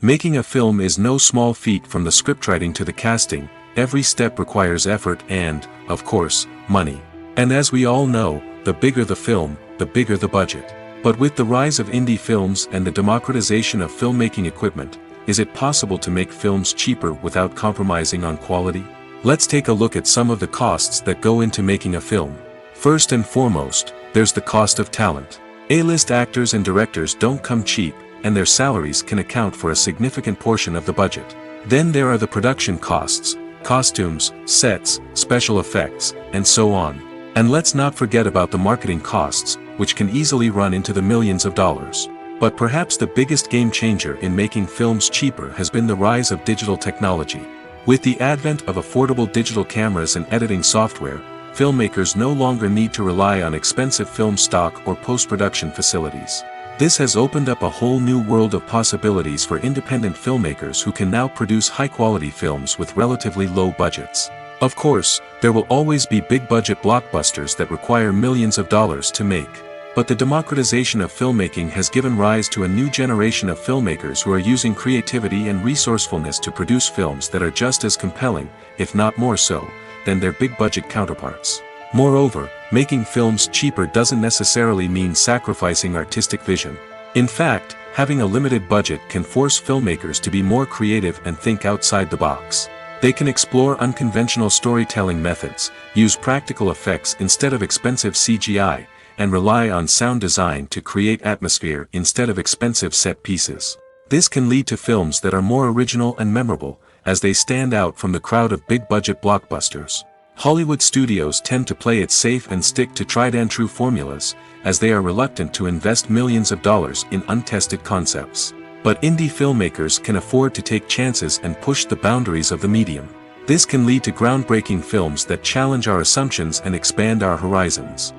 S1: Making a film is no small feat. From the scriptwriting to the casting, every step requires effort and, of course, money. And as we all know, the bigger the film, the bigger the budget. But with the rise of indie films and the democratization of filmmaking equipment, is it possible to make films cheaper without compromising on quality? Let's take a look at some of the costs that go into making a film. First and foremost, there's the cost of talent. A-list actors and directors don't come cheap, and their salaries can account for a significant portion of the budget. Then there are the production costs, costumes, sets, special effects, and so on. And let's not forget about the marketing costs, which can easily run into the millions of dollars. But perhaps the biggest game changer in making films cheaper has been the rise of digital technology. With the advent of affordable digital cameras and editing software, filmmakers no longer need to rely on expensive film stock or post-production facilities. This has opened up a whole new world of possibilities for independent filmmakers who can now produce high-quality films with relatively low budgets. Of course, there will always be big-budget blockbusters that require millions of dollars to make. But the democratization of filmmaking has given rise to a new generation of filmmakers who are using creativity and resourcefulness to produce films that are just as compelling, if not more so, than their big-budget counterparts. Moreover, making films cheaper doesn't necessarily mean sacrificing artistic vision. In fact, having a limited budget can force filmmakers to be more creative and think outside the box. They can explore unconventional storytelling methods, use practical effects instead of expensive CGI, and rely on sound design to create atmosphere instead of expensive set pieces. This can lead to films that are more original and memorable, as they stand out from the crowd of big-budget blockbusters. Hollywood studios tend to play it safe and stick to tried-and-true formulas, as they are reluctant to invest millions of dollars in untested concepts. But indie filmmakers can afford to take chances and push the boundaries of the medium. This can lead to groundbreaking films that challenge our assumptions and expand our horizons.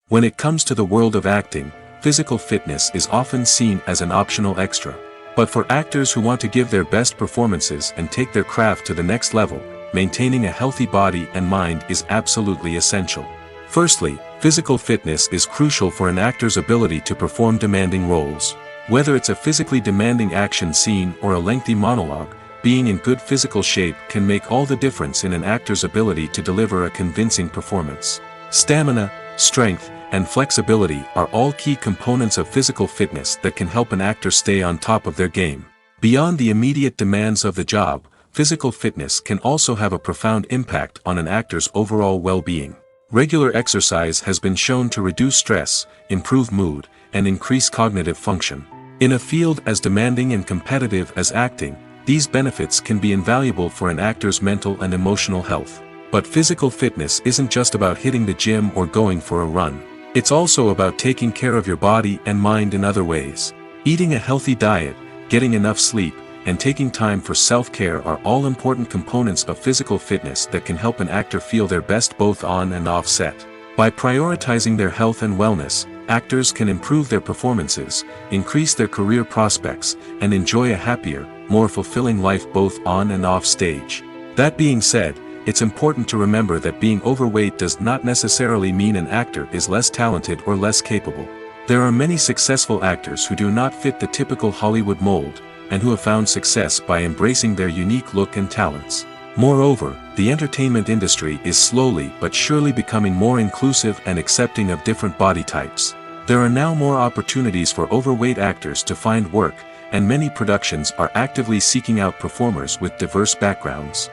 S1: When it comes to the world of acting, physical fitness is often seen as an optional extra. But for actors who want to give their best performances and take their craft to the next level, maintaining a healthy body and mind is absolutely essential. Firstly, physical fitness is crucial for an actor's ability to perform demanding roles. Whether it's a physically demanding action scene or a lengthy monologue, being in good physical shape can make all the difference in an actor's ability to deliver a convincing performance. Stamina, strength, and flexibility are all key components of physical fitness that can help an actor stay on top of their game. Beyond the immediate demands of the job, physical fitness can also have a profound impact on an actor's overall well-being. Regular exercise has been shown to reduce stress, improve mood, and increase cognitive function. In a field as demanding and competitive as acting, these benefits can be invaluable for an actor's mental and emotional health. But physical fitness isn't just about hitting the gym or going for a run. It's also about taking care of your body and mind in other ways. Eating a healthy diet, getting enough sleep, and taking time for self-care are all important components of physical fitness that can help an actor feel their best both on and off set. By prioritizing their health and wellness, actors can improve their performances, increase their career prospects, and enjoy a happier, more fulfilling life both on and off stage. That being said, it's important to remember that being overweight does not necessarily mean an actor is less talented or less capable. There are many successful actors who do not fit the typical Hollywood mold, and who have found success by embracing their unique look and talents. Moreover, the entertainment industry is slowly but surely becoming more inclusive and accepting of different body types. There are now more opportunities for overweight actors to find work, and many productions are actively seeking out performers with diverse backgrounds.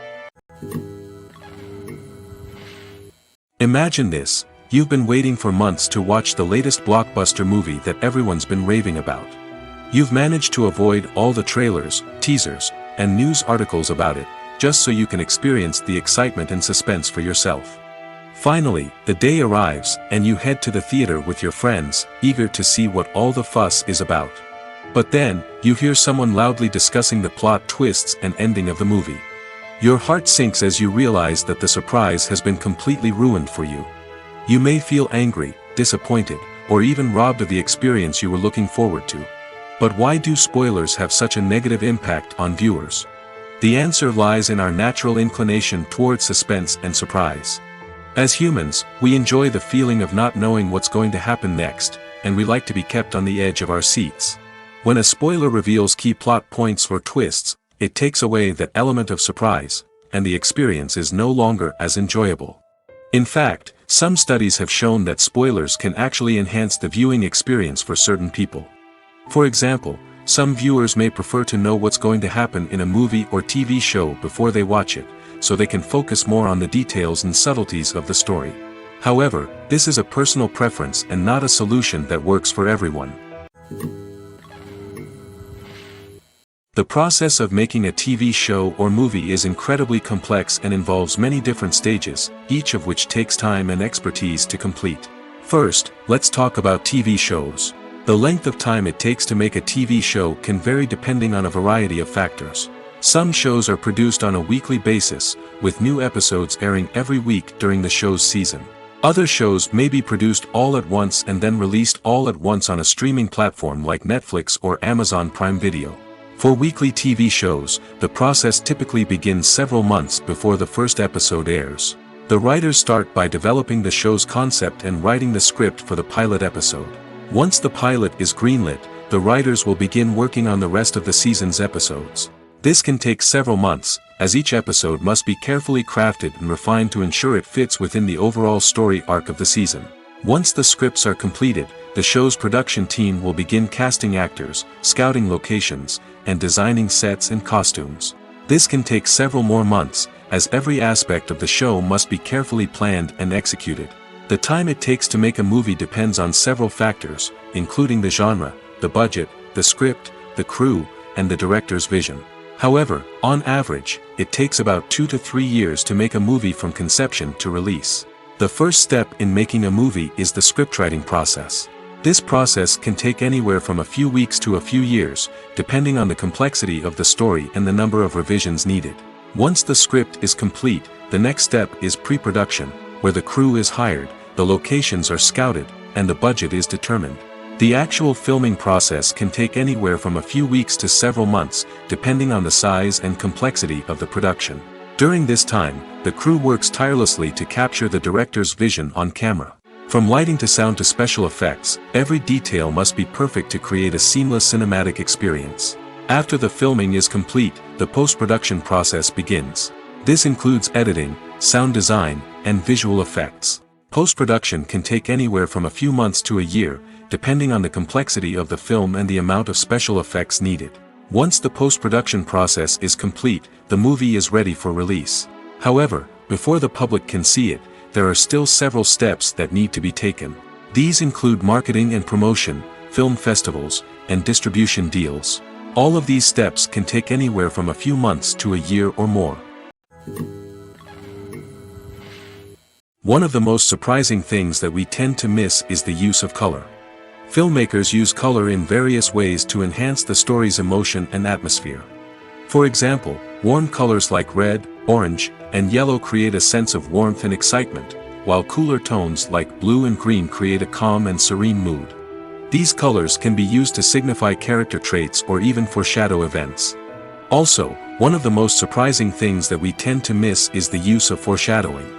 S1: Imagine this: you've been waiting for months to watch the latest blockbuster movie that everyone's been raving about. You've managed to avoid all the trailers, teasers, and news articles about it, just so you can experience the excitement and suspense for yourself. Finally, the day arrives, and you head to the theater with your friends, eager to see what all the fuss is about. But then, you hear someone loudly discussing the plot twists and ending of the movie. Your heart sinks as you realize that the surprise has been completely ruined for you. You may feel angry, disappointed, or even robbed of the experience you were looking forward to. But why do spoilers have such a negative impact on viewers? The answer lies in our natural inclination toward suspense and surprise. As humans, we enjoy the feeling of not knowing what's going to happen next, and we like to be kept on the edge of our seats. When a spoiler reveals key plot points or twists, it takes away that element of surprise, and the experience is no longer as enjoyable. In fact, some studies have shown that spoilers can actually enhance the viewing experience for certain people. For example, some viewers may prefer to know what's going to happen in a movie or TV show before they watch it, so they can focus more on the details and subtleties of the story. However, this is a personal preference and not a solution that works for everyone. The process of making a TV show or movie is incredibly complex and involves many different stages, each of which takes time and expertise to complete. First, let's talk about TV shows. The length of time it takes to make a TV show can vary depending on a variety of factors. Some shows are produced on a weekly basis, with new episodes airing every week during the show's season. Other shows may be produced all at once and then released all at once on a streaming platform like Netflix or Amazon Prime Video. For weekly TV shows, the process typically begins several months before the first episode airs. The writers start by developing the show's concept and writing the script for the pilot episode. Once the pilot is greenlit, the writers will begin working on the rest of the season's episodes. This can take several months, as each episode must be carefully crafted and refined to ensure it fits within the overall story arc of the season. Once the scripts are completed, the show's production team will begin casting actors, scouting locations, and designing sets and costumes. This can take several more months, as every aspect of the show must be carefully planned and executed. The time it takes to make a movie depends on several factors, including the genre, the budget, the script, the crew, and the director's vision. However, on average, it takes about 2 to 3 years to make a movie from conception to release. The first step in making a movie is the scriptwriting process. This process can take anywhere from a few weeks to a few years, depending on the complexity of the story and the number of revisions needed. Once the script is complete, the next step is pre-production, where the crew is hired, the locations are scouted, and the budget is determined. The actual filming process can take anywhere from a few weeks to several months, depending on the size and complexity of the production. During this time, the crew works tirelessly to capture the director's vision on camera. From lighting to sound to special effects, every detail must be perfect to create a seamless cinematic experience. After the filming is complete, the post-production process begins. This includes editing, sound design, and visual effects. Post-production can take anywhere from a few months to a year, depending on the complexity of the film and the amount of special effects needed. Once the post-production process is complete, the movie is ready for release. However, before the public can see it, there are still several steps that need to be taken. These include marketing and promotion, film festivals, and distribution deals. All of these steps can take anywhere from a few months to a year or more. One of the most surprising things that we tend to miss is the use of color. Filmmakers use color in various ways to enhance the story's emotion and atmosphere. For example, warm colors like red, orange, and yellow create a sense of warmth and excitement, while cooler tones like blue and green create a calm and serene mood. These colors can be used to signify character traits or even foreshadow events. Also, one of the most surprising things that we tend to miss is the use of foreshadowing.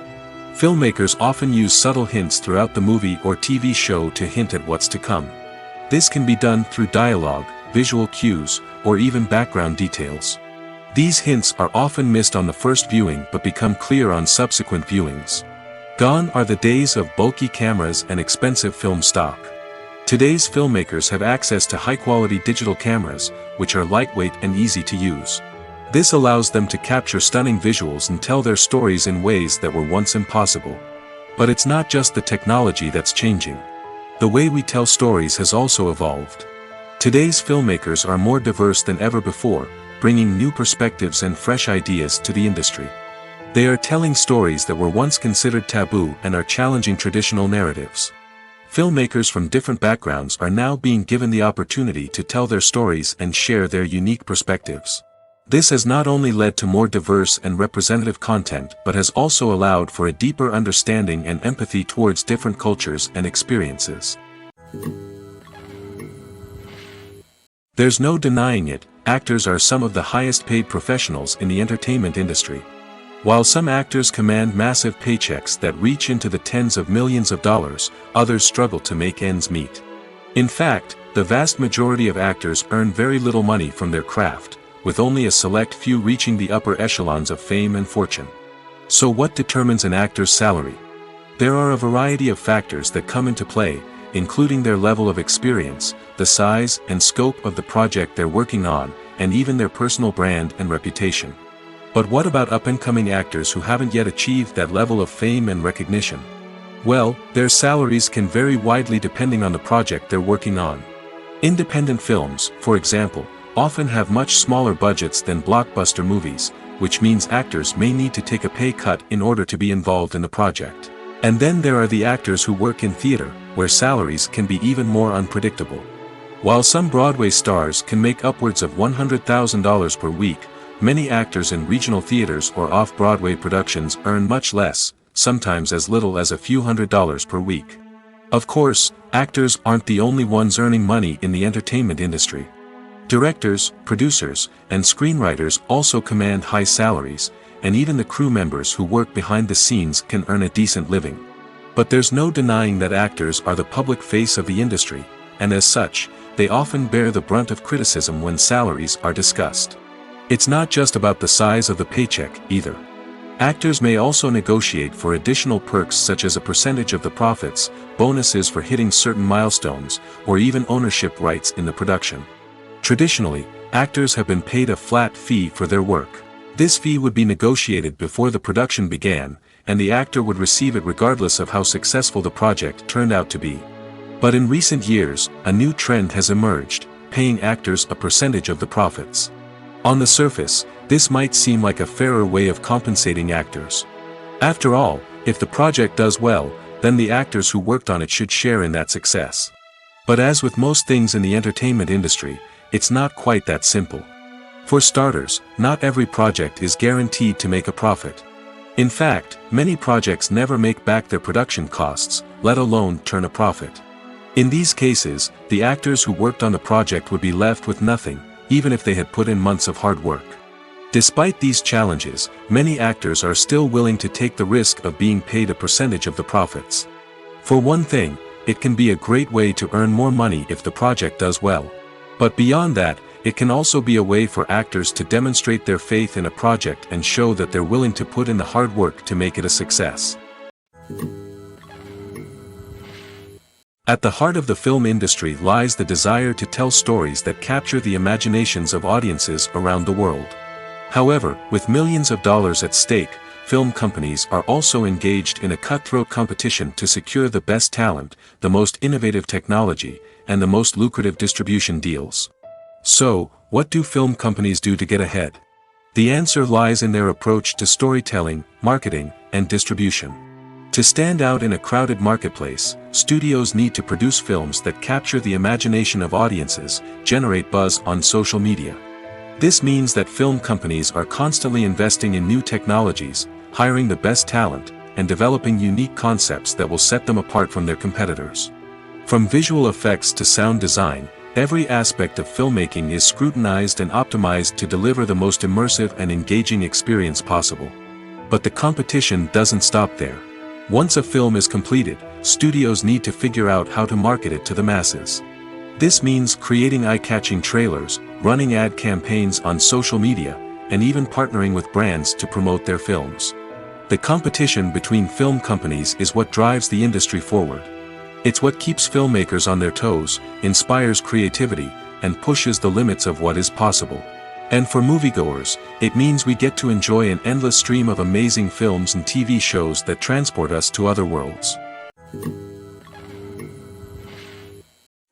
S1: Filmmakers often use subtle hints throughout the movie or TV show to hint at what's to come. This can be done through dialogue, visual cues, or even background details. These hints are often missed on the first viewing but become clear on subsequent viewings. Gone are the days of bulky cameras and expensive film stock. Today's filmmakers have access to high-quality digital cameras, which are lightweight and easy to use. This allows them to capture stunning visuals and tell their stories in ways that were once impossible. But it's not just the technology that's changing. The way we tell stories has also evolved. Today's filmmakers are more diverse than ever before, bringing new perspectives and fresh ideas to the industry. They are telling stories that were once considered taboo and are challenging traditional narratives. Filmmakers from different backgrounds are now being given the opportunity to tell their stories and share their unique perspectives. This has not only led to more diverse and representative content but has also allowed for a deeper understanding and empathy towards different cultures and experiences. There's no denying it, actors are some of the highest paid professionals in the entertainment industry. While some actors command massive paychecks that reach into the tens of millions of dollars, others struggle to make ends meet. In fact, the vast majority of actors earn very little money from their craft, with only a select few reaching the upper echelons of fame and fortune. So what determines an actor's salary? There are a variety of factors that come into play, including their level of experience, the size and scope of the project they're working on, and even their personal brand and reputation. But what about up-and-coming actors who haven't yet achieved that level of fame and recognition? Well, their salaries can vary widely depending on the project they're working on. Independent films, for example, often have much smaller budgets than blockbuster movies, which means actors may need to take a pay cut in order to be involved in the project. And then there are the actors who work in theater, where salaries can be even more unpredictable. While some Broadway stars can make upwards of $100,000 per week, many actors in regional theaters or off-Broadway productions earn much less, sometimes as little as a few $100s per week. Of course, actors aren't the only ones earning money in the entertainment industry. Directors, producers, and screenwriters also command high salaries, and even the crew members who work behind the scenes can earn a decent living. But there's no denying that actors are the public face of the industry, and as such, they often bear the brunt of criticism when salaries are discussed. It's not just about the size of the paycheck, either. Actors may also negotiate for additional perks such as a percentage of the profits, bonuses for hitting certain milestones, or even ownership rights in the production. Traditionally, actors have been paid a flat fee for their work. This fee would be negotiated before the production began, and the actor would receive it regardless of how successful the project turned out to be. But in recent years, a new trend has emerged, paying actors a percentage of the profits. On the surface, this might seem like a fairer way of compensating actors. After all, if the project does well, then the actors who worked on it should share in that success. But as with most things in the entertainment industry, it's not quite that simple. For starters, not every project is guaranteed to make a profit. In fact, many projects never make back their production costs, let alone turn a profit. In these cases, the actors who worked on the project would be left with nothing, even if they had put in months of hard work. Despite these challenges, many actors are still willing to take the risk of being paid a percentage of the profits. For one thing, it can be a great way to earn more money if the project does well. But beyond that, it can also be a way for actors to demonstrate their faith in a project and show that they're willing to put in the hard work to make it a success. At the heart of the film industry lies the desire to tell stories that capture the imaginations of audiences around the world. However, with millions of dollars at stake, film companies are also engaged in a cutthroat competition to secure the best talent, the most innovative technology, and the most lucrative distribution deals. So, what do film companies do to get ahead? The answer lies in their approach to storytelling, marketing, and distribution. To stand out in a crowded marketplace, studios need to produce films that capture the imagination of audiences, generate buzz on social media. This means that film companies are constantly investing in new technologies, hiring the best talent, and developing unique concepts that will set them apart from their competitors. From visual effects to sound design, every aspect of filmmaking is scrutinized and optimized to deliver the most immersive and engaging experience possible. But the competition doesn't stop there. Once a film is completed, studios need to figure out how to market it to the masses. This means creating eye-catching trailers, running ad campaigns on social media, and even partnering with brands to promote their films. The competition between film companies is what drives the industry forward. It's what keeps filmmakers on their toes, inspires creativity, and pushes the limits of what is possible. And for moviegoers, it means we get to enjoy an endless stream of amazing films and TV shows that transport us to other worlds.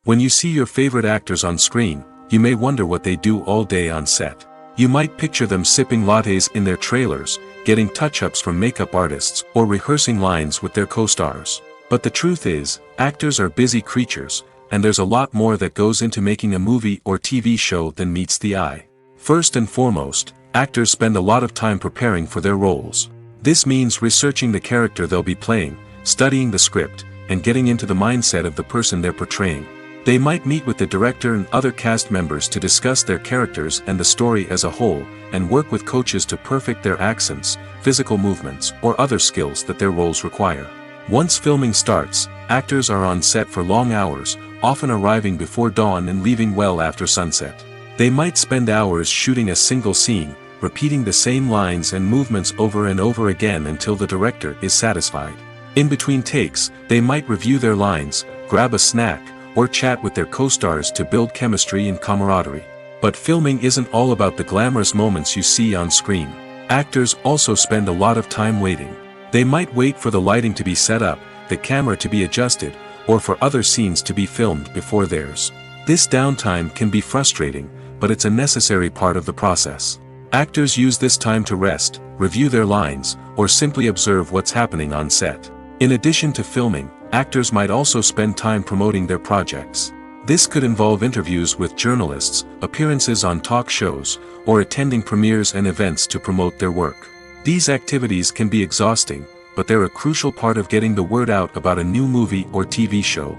S1: When you see your favorite actors on screen, you may wonder what they do all day on set. You might picture them sipping lattes in their trailers, getting touch-ups from makeup artists, or rehearsing lines with their co-stars. But the truth is, actors are busy creatures, and there's a lot more that goes into making a movie or TV show than meets the eye. First and foremost, actors spend a lot of time preparing for their roles. This means researching the character they'll be playing, studying the script, and getting into the mindset of the person they're portraying. They might meet with the director and other cast members to discuss their characters and the story as a whole, and work with coaches to perfect their accents, physical movements, or other skills that their roles require. Once filming starts, actors are on set for long hours, often arriving before dawn and leaving well after sunset. They might spend hours shooting a single scene, repeating the same lines and movements over and over again until the director is satisfied. In between takes, they might review their lines, grab a snack, or chat with their co-stars to build chemistry and camaraderie. But filming isn't all about the glamorous moments you see on screen. Actors also spend a lot of time waiting. They might wait for the lighting to be set up, the camera to be adjusted, or for other scenes to be filmed before theirs. This downtime can be frustrating, but it's a necessary part of the process. Actors use this time to rest, review their lines, or simply observe what's happening on set. In addition to filming, actors might also spend time promoting their projects. This could involve interviews with journalists, appearances on talk shows, or attending premieres and events to promote their work. These activities can be exhausting, but they're a crucial part of getting the word out about a new movie or TV show.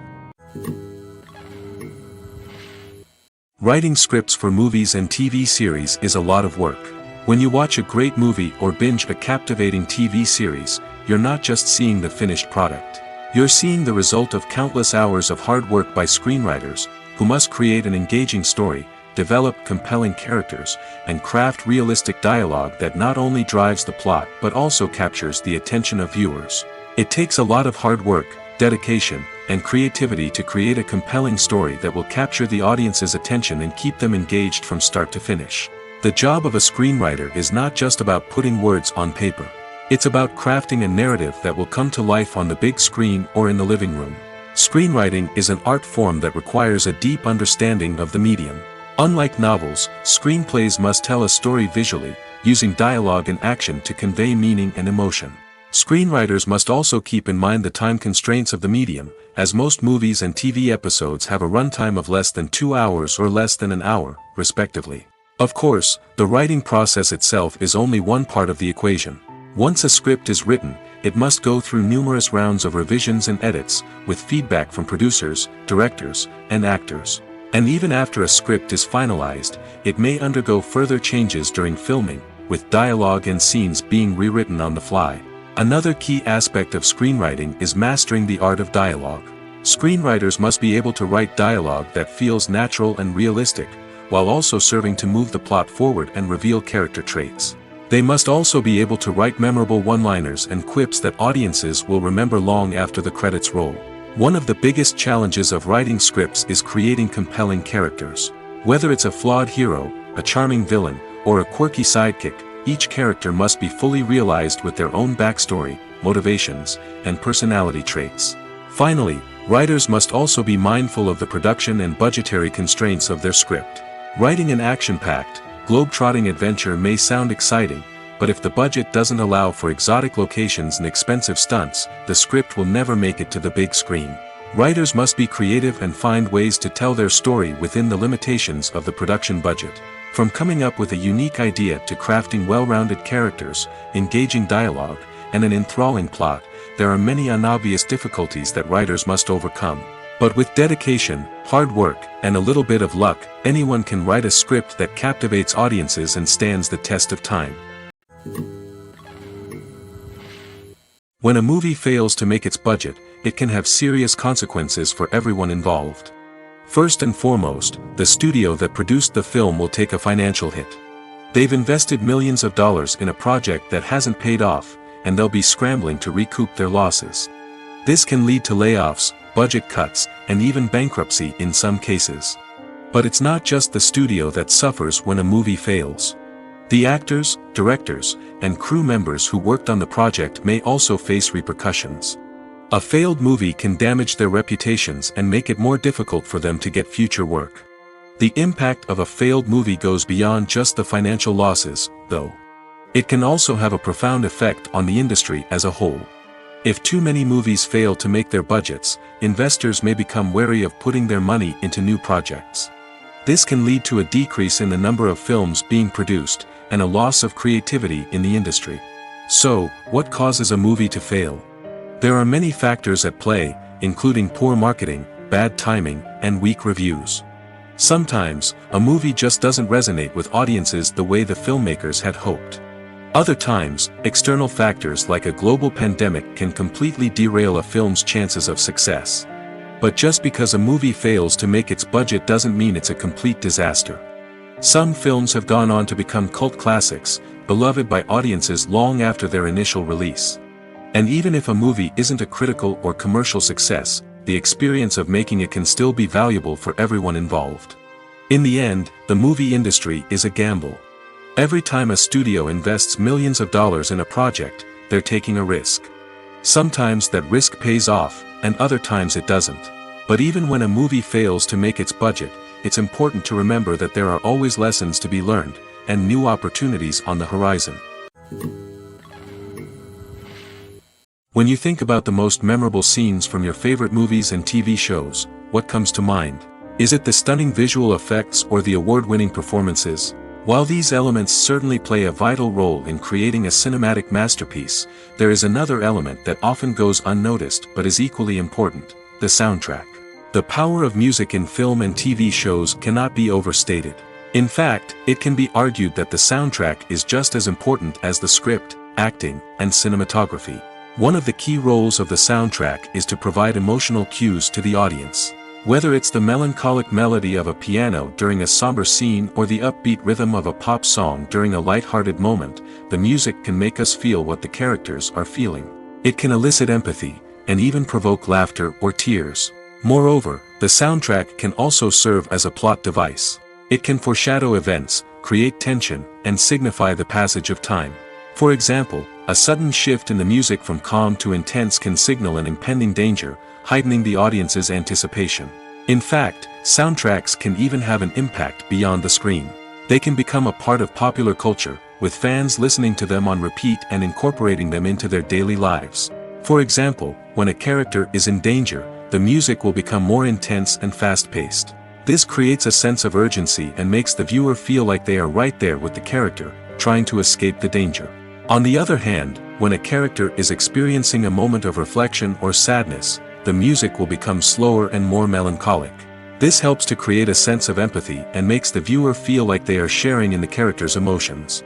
S1: Writing scripts for movies and TV series is a lot of work. When you watch a great movie or binge a captivating TV series, you're not just seeing the finished product. You're seeing the result of countless hours of hard work by screenwriters, who must create an engaging story, develop compelling characters, and craft realistic dialogue that not only drives the plot but also captures the attention of viewers. It takes a lot of hard work, dedication, and creativity to create a compelling story that will capture the audience's attention and keep them engaged from start to finish. The job of a screenwriter is not just about putting words on paper. It's about crafting a narrative that will come to life on the big screen or in the living room. Screenwriting is an art form that requires a deep understanding of the medium. Unlike novels, screenplays must tell a story visually, using dialogue and action to convey meaning and emotion. Screenwriters must also keep in mind the time constraints of the medium, as most movies and TV episodes have a runtime of less than 2 hours or less than an hour, respectively. Of course, the writing process itself is only one part of the equation. Once a script is written, it must go through numerous rounds of revisions and edits, with feedback from producers, directors, and actors. And even after a script is finalized, it may undergo further changes during filming, with dialogue and scenes being rewritten on the fly. Another key aspect of screenwriting is mastering the art of dialogue. Screenwriters must be able to write dialogue that feels natural and realistic, while also serving to move the plot forward and reveal character traits. They must also be able to write memorable one-liners and quips that audiences will remember long after the credits roll. One of the biggest challenges of writing scripts is creating compelling characters. Whether it's a flawed hero, a charming villain, or a quirky sidekick, each character must be fully realized with their own backstory, motivations, and personality traits. Finally, writers must also be mindful of the production and budgetary constraints of their script. Writing an action-packed, globe-trotting adventure may sound exciting, but if the budget doesn't allow for exotic locations and expensive stunts, the script will never make it to the big screen. Writers must be creative and find ways to tell their story within the limitations of the production budget. From coming up with a unique idea to crafting well-rounded characters, engaging dialogue, and an enthralling plot, there are many unobvious difficulties that writers must overcome. But with dedication, hard work, and a little bit of luck, anyone can write a script that captivates audiences and stands the test of time. When a movie fails to make its budget, it can have serious consequences for everyone involved. First and foremost, the studio that produced the film will take a financial hit. They've invested millions of dollars in a project that hasn't paid off, and they'll be scrambling to recoup their losses. This can lead to layoffs, budget cuts, and even bankruptcy in some cases. But it's not just the studio that suffers when a movie fails. The actors, directors, and crew members who worked on the project may also face repercussions. A failed movie can damage their reputations and make it more difficult for them to get future work. The impact of a failed movie goes beyond just the financial losses, though. It can also have a profound effect on the industry as a whole. If too many movies fail to make their budgets, investors may become wary of putting their money into new projects. This can lead to a decrease in the number of films being produced, and a loss of creativity in the industry. So, what causes a movie to fail? There are many factors at play, including poor marketing, bad timing, and weak reviews. Sometimes, a movie just doesn't resonate with audiences the way the filmmakers had hoped. Other times, external factors like a global pandemic can completely derail a film's chances of success. But just because a movie fails to make its budget doesn't mean it's a complete disaster. Some films have gone on to become cult classics, beloved by audiences long after their initial release. And even if a movie isn't a critical or commercial success, the experience of making it can still be valuable for everyone involved. In the end, the movie industry is a gamble. Every time a studio invests millions of dollars in a project, they're taking a risk. Sometimes that risk pays off, and other times it doesn't. But even when a movie fails to make its budget, it's important to remember that there are always lessons to be learned, and new opportunities on the horizon. When you think about the most memorable scenes from your favorite movies and TV shows, what comes to mind? Is it the stunning visual effects or the award-winning performances? While these elements certainly play a vital role in creating a cinematic masterpiece, there is another element that often goes unnoticed but is equally important: the soundtrack. The power of music in film and TV shows cannot be overstated. In fact, it can be argued that the soundtrack is just as important as the script, acting, and cinematography. One of the key roles of the soundtrack is to provide emotional cues to the audience. Whether it's the melancholic melody of a piano during a somber scene or the upbeat rhythm of a pop song during a light-hearted moment, the music can make us feel what the characters are feeling. It can elicit empathy, and even provoke laughter or tears. Moreover, the soundtrack can also serve as a plot device. It can foreshadow events, create tension, and signify the passage of time. For example, a sudden shift in the music from calm to intense can signal an impending danger, heightening the audience's anticipation. In fact, soundtracks can even have an impact beyond the screen. They can become a part of popular culture, with fans listening to them on repeat and incorporating them into their daily lives. For example, when a character is in danger, the music will become more intense and fast-paced. This creates a sense of urgency and makes the viewer feel like they are right there with the character, trying to escape the danger. On the other hand, when a character is experiencing a moment of reflection or sadness, the music will become slower and more melancholic. This helps to create a sense of empathy and makes the viewer feel like they are sharing in the character's emotions.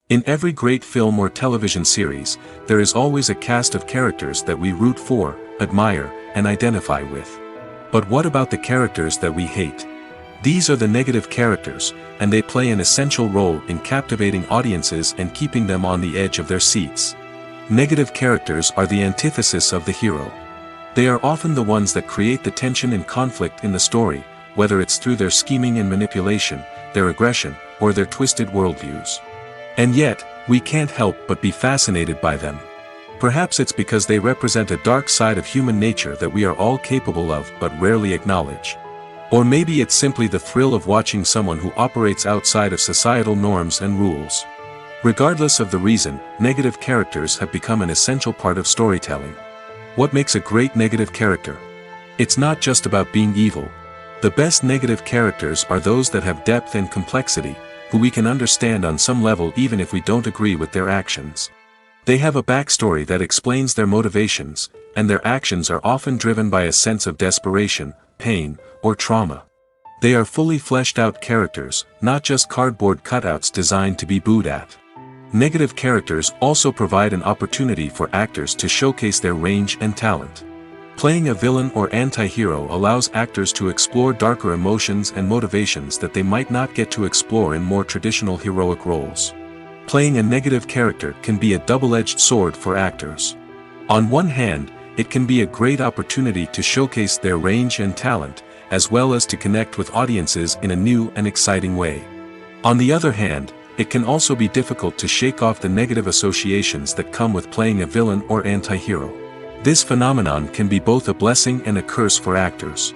S1: In every great film or television series, there is always a cast of characters that we root for, admire, and identify with. But what about the characters that we hate? These are the negative characters, and they play an essential role in captivating audiences and keeping them on the edge of their seats. Negative characters are the antithesis of the hero. They are often the ones that create the tension and conflict in the story, whether it's through their scheming and manipulation, their aggression, or their twisted worldviews. And yet, we can't help but be fascinated by them. Perhaps it's because they represent a dark side of human nature that we are all capable of but rarely acknowledge. Or maybe it's simply the thrill of watching someone who operates outside of societal norms and rules. Regardless of the reason, negative characters have become an essential part of storytelling. What makes a great negative character? It's not just about being evil. The best negative characters are those that have depth and complexity, who we can understand on some level even if we don't agree with their actions. They have a backstory that explains their motivations, and their actions are often driven by a sense of desperation, pain, or trauma. They are fully fleshed out characters, not just cardboard cutouts designed to be booed at. Negative characters also provide an opportunity for actors to showcase their range and talent. Playing a villain or anti-hero allows actors to explore darker emotions and motivations that they might not get to explore in more traditional heroic roles. Playing a negative character can be a double-edged sword for actors. On one hand, it can be a great opportunity to showcase their range and talent, as well as to connect with audiences in a new and exciting way. On the other hand, it can also be difficult to shake off the negative associations that come with playing a villain or anti-hero. This phenomenon can be both a blessing and a curse for actors.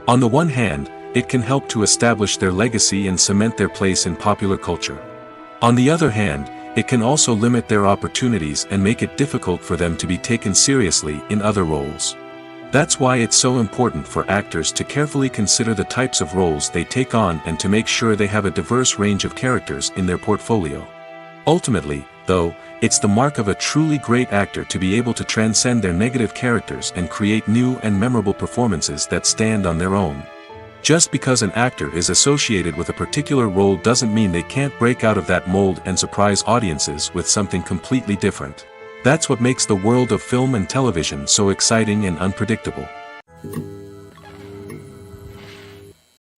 S1: On the one hand, it can help to establish their legacy and cement their place in popular culture. On the other hand, it can also limit their opportunities and make it difficult for them to be taken seriously in other roles. That's why it's so important for actors to carefully consider the types of roles they take on and to make sure they have a diverse range of characters in their portfolio. Ultimately, though, it's the mark of a truly great actor to be able to transcend their negative characters and create new and memorable performances that stand on their own. Just because an actor is associated with a particular role doesn't mean they can't break out of that mold and surprise audiences with something completely different. That's what makes the world of film and television so exciting and unpredictable.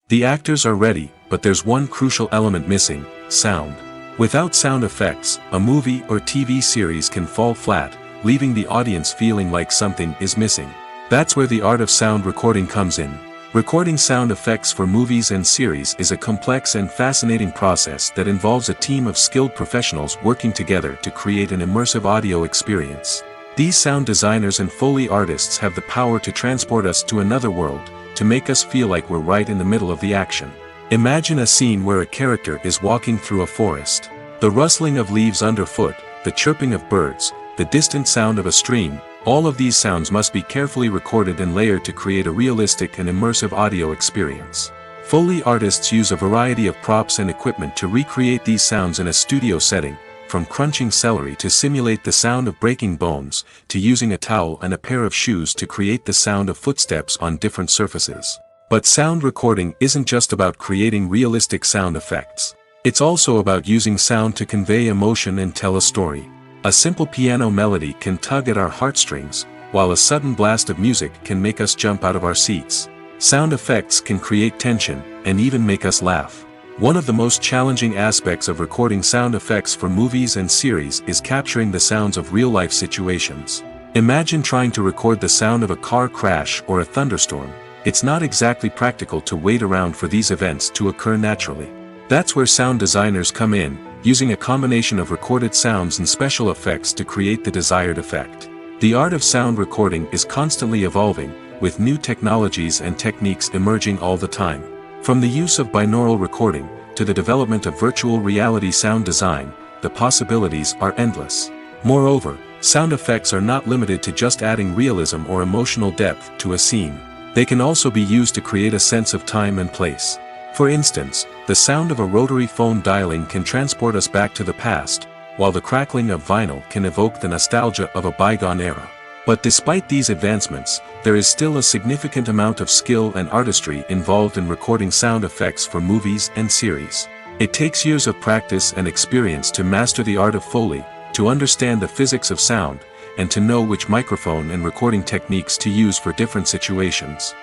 S1: The actors are ready, but there's one crucial element missing: sound. Without sound effects, a movie or TV series can fall flat, leaving the audience feeling like something is missing. That's where the art of sound recording comes in. Recording sound effects for movies and series is a complex and fascinating process that involves a team of skilled professionals working together to create an immersive audio experience. These sound designers and Foley artists have the power to transport us to another world, to make us feel like we're right in the middle of the action. Imagine a scene where a character is walking through a forest. The rustling of leaves underfoot, the chirping of birds, the distant sound of a stream, all of these sounds must be carefully recorded and layered to create a realistic and immersive audio experience. Foley artists use a variety of props and equipment to recreate these sounds in a studio setting, from crunching celery to simulate the sound of breaking bones, to using a towel and a pair of shoes to create the sound of footsteps on different surfaces. But sound recording isn't just about creating realistic sound effects. It's also about using sound to convey emotion and tell a story. A simple piano melody can tug at our heartstrings, while a sudden blast of music can make us jump out of our seats. Sound effects can create tension, and even make us laugh. One of the most challenging aspects of recording sound effects for movies and series is capturing the sounds of real-life situations. Imagine trying to record the sound of a car crash or a thunderstorm. It's not exactly practical to wait around for these events to occur naturally. That's where sound designers come in, using a combination of recorded sounds and special effects to create the desired effect. The art of sound recording is constantly evolving, with new technologies and techniques emerging all the time. From the use of binaural recording, to the development of virtual reality sound design, the possibilities are endless. Moreover, sound effects are not limited to just adding realism or emotional depth to a scene. They can also be used to create a sense of time and place. For instance, the sound of a rotary phone dialing can transport us back to the past, while the crackling of vinyl can evoke the nostalgia of a bygone era. But despite these advancements, there is still a significant amount of skill and artistry involved in recording sound effects for movies and series. It takes years of practice and experience to master the art of Foley, to understand the physics of sound, and to know which microphone and recording techniques to use for different situations.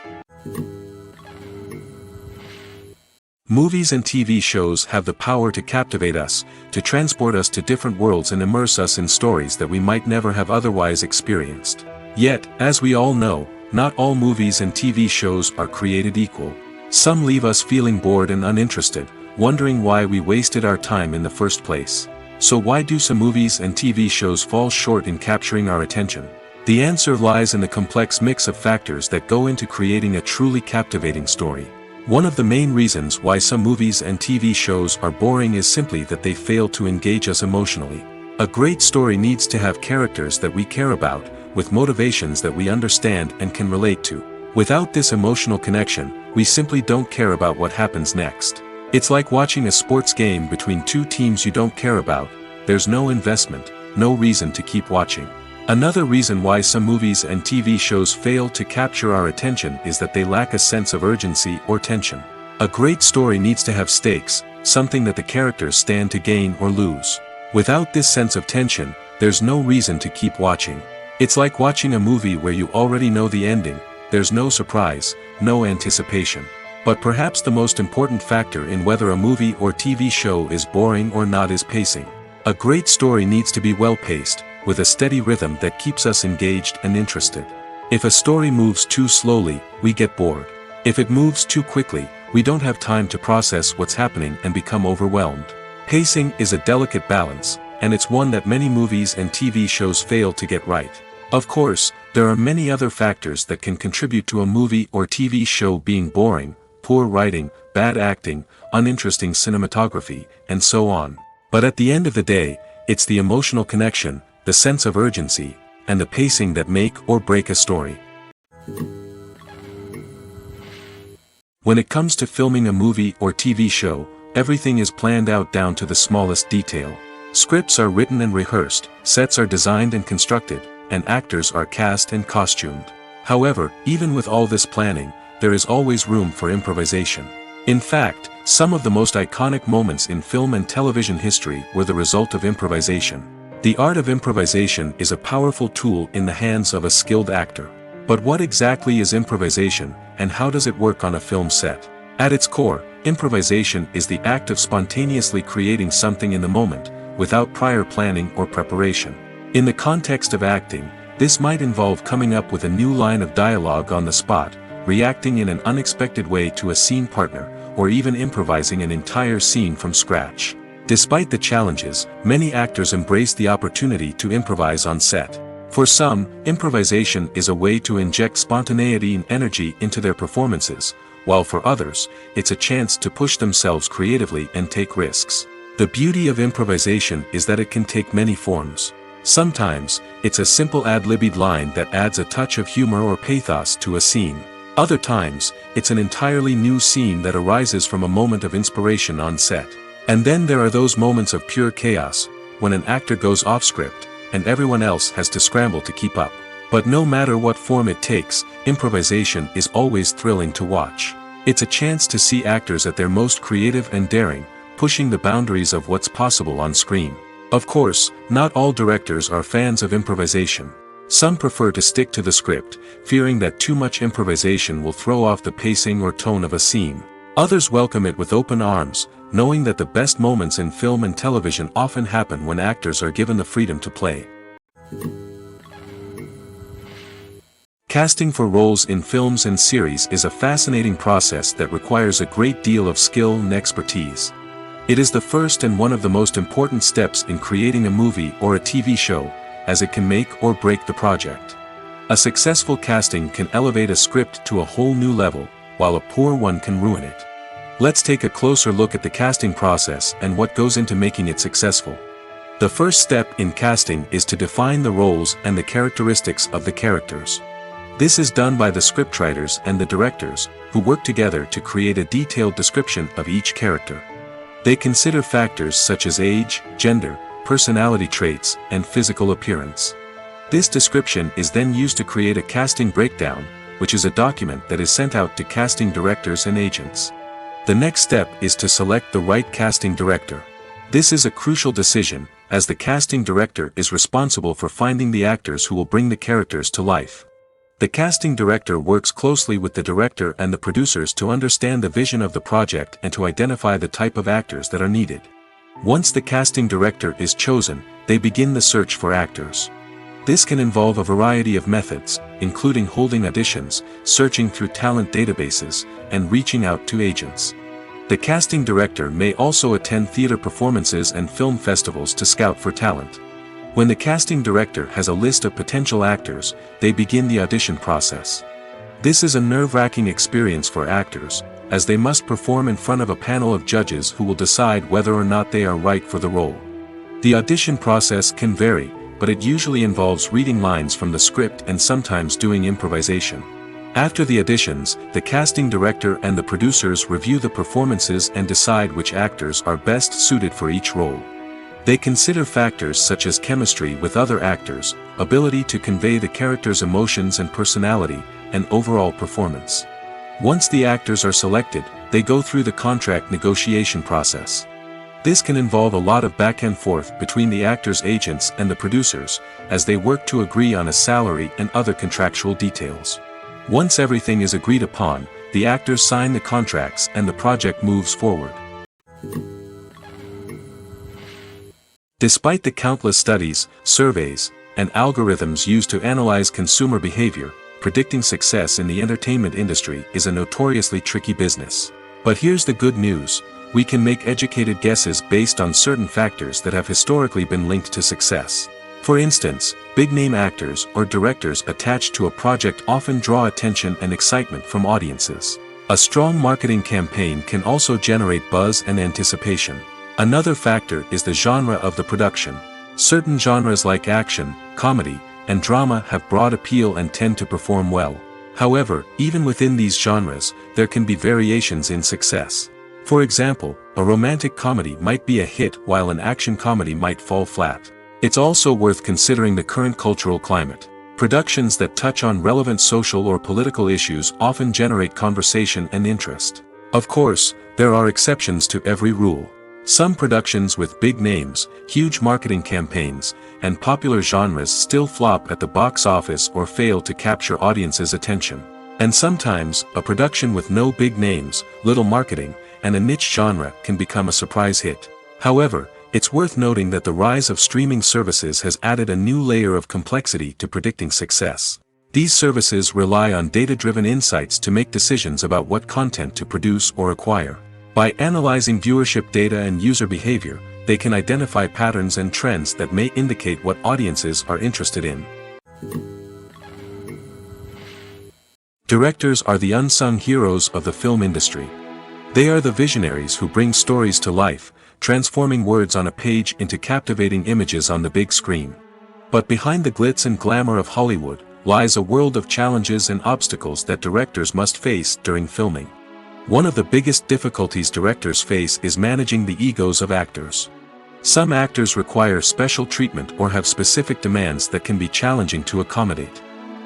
S1: Movies and TV shows have the power to captivate us, to transport us to different worlds and immerse us in stories that we might never have otherwise experienced. Yet, as we all know, not all movies and TV shows are created equal. Some leave us feeling bored and uninterested, wondering why we wasted our time in the first place. So why do some movies and TV shows fall short in capturing our attention? The answer lies in the complex mix of factors that go into creating a truly captivating story. One of the main reasons why some movies and TV shows are boring is simply that they fail to engage us emotionally. A great story needs to have characters that we care about, with motivations that we understand and can relate to. Without this emotional connection, we simply don't care about what happens next. It's like watching a sports game between two teams you don't care about. There's no investment, no reason to keep watching. Another reason why some movies and TV shows fail to capture our attention is that they lack a sense of urgency or tension. A great story needs to have stakes, something that the characters stand to gain or lose. Without this sense of tension, there's no reason to keep watching. It's like watching a movie where you already know the ending. There's no surprise, no anticipation. But perhaps the most important factor in whether a movie or TV show is boring or not is pacing. A great story needs to be well-paced, with a steady rhythm that keeps us engaged and interested. If a story moves too slowly, we get bored. If it moves too quickly, we don't have time to process what's happening and become overwhelmed. Pacing is a delicate balance, and it's one that many movies and TV shows fail to get right. Of course, there are many other factors that can contribute to a movie or TV show being boring: poor writing, bad acting, uninteresting cinematography, and so on. But at the end of the day, it's the emotional connection, the sense of urgency, and the pacing that make or break a story. When it comes to filming a movie or TV show, everything is planned out down to the smallest detail. Scripts are written and rehearsed, sets are designed and constructed, and actors are cast and costumed. However, even with all this planning, there is always room for improvisation. In fact, some of the most iconic moments in film and television history were the result of improvisation. The art of improvisation is a powerful tool in the hands of a skilled actor. But what exactly is improvisation, and how does it work on a film set? At its core, improvisation is the act of spontaneously creating something in the moment, without prior planning or preparation. In the context of acting, this might involve coming up with a new line of dialogue on the spot, reacting in an unexpected way to a scene partner, or even improvising an entire scene from scratch. Despite the challenges, many actors embrace the opportunity to improvise on set. For some, improvisation is a way to inject spontaneity and energy into their performances, while for others, it's a chance to push themselves creatively and take risks. The beauty of improvisation is that it can take many forms. Sometimes, it's a simple ad-libbed line that adds a touch of humor or pathos to a scene. Other times, it's an entirely new scene that arises from a moment of inspiration on set. And then there are those moments of pure chaos, when an actor goes off script, and everyone else has to scramble to keep up. But no matter what form it takes, improvisation is always thrilling to watch. It's a chance to see actors at their most creative and daring, pushing the boundaries of what's possible on screen. Of course, not all directors are fans of improvisation. Some prefer to stick to the script, fearing that too much improvisation will throw off the pacing or tone of a scene. Others welcome it with open arms, knowing that the best moments in film and television often happen when actors are given the freedom to play. Casting for roles in films and series is a fascinating process that requires a great deal of skill and expertise. It is the first and one of the most important steps in creating a movie or a TV show, as it can make or break the project. A successful casting can elevate a script to a whole new level, while a poor one can ruin it. Let's take a closer look at the casting process and what goes into making it successful. The first step in casting is to define the roles and the characteristics of the characters. This is done by the scriptwriters and the directors, who work together to create a detailed description of each character. They consider factors such as age, gender, personality traits, and physical appearance. This description is then used to create a casting breakdown, which is a document that is sent out to casting directors and agents. The next step is to select the right casting director. This is a crucial decision, as the casting director is responsible for finding the actors who will bring the characters to life. The casting director works closely with the director and the producers to understand the vision of the project and to identify the type of actors that are needed. Once the casting director is chosen, they begin the search for actors. This can involve a variety of methods, including holding auditions, searching through talent databases, and reaching out to agents. The casting director may also attend theater performances and film festivals to scout for talent. When the casting director has a list of potential actors, they begin the audition process. This is a nerve-wracking experience for actors, as they must perform in front of a panel of judges who will decide whether or not they are right for the role. The audition process can vary, but it usually involves reading lines from the script and sometimes doing improvisation. After the auditions, the casting director and the producers review the performances and decide which actors are best suited for each role. They consider factors such as chemistry with other actors, ability to convey the character's emotions and personality, and overall performance. Once the actors are selected, they go through the contract negotiation process. This can involve a lot of back and forth between the actors' agents and the producers, as they work to agree on a salary and other contractual details. Once everything is agreed upon, the actors sign the contracts and the project moves forward. Despite the countless studies, surveys, and algorithms used to analyze consumer behavior, predicting success in the entertainment industry is a notoriously tricky business. But here's the good news: we can make educated guesses based on certain factors that have historically been linked to success. For instance, big-name actors or directors attached to a project often draw attention and excitement from audiences. A strong marketing campaign can also generate buzz and anticipation. Another factor is the genre of the production. Certain genres like action, comedy, and drama have broad appeal and tend to perform well. However, even within these genres, there can be variations in success. For example, a romantic comedy might be a hit while an action comedy might fall flat. It's also worth considering the current cultural climate. Productions that touch on relevant social or political issues often generate conversation and interest. Of course, there are exceptions to every rule. Some productions with big names, huge marketing campaigns, and popular genres still flop at the box office or fail to capture audiences' attention. And sometimes, a production with no big names, little marketing, and a niche genre can become a surprise hit. However, it's worth noting that the rise of streaming services has added a new layer of complexity to predicting success. These services rely on data-driven insights to make decisions about what content to produce or acquire. By analyzing viewership data and user behavior, they can identify patterns and trends that may indicate what audiences are interested in. Directors are the unsung heroes of the film industry. They are the visionaries who bring stories to life, transforming words on a page into captivating images on the big screen. But behind the glitz and glamour of Hollywood lies a world of challenges and obstacles that directors must face during filming. One of the biggest difficulties directors face is managing the egos of actors. Some actors require special treatment or have specific demands that can be challenging to accommodate.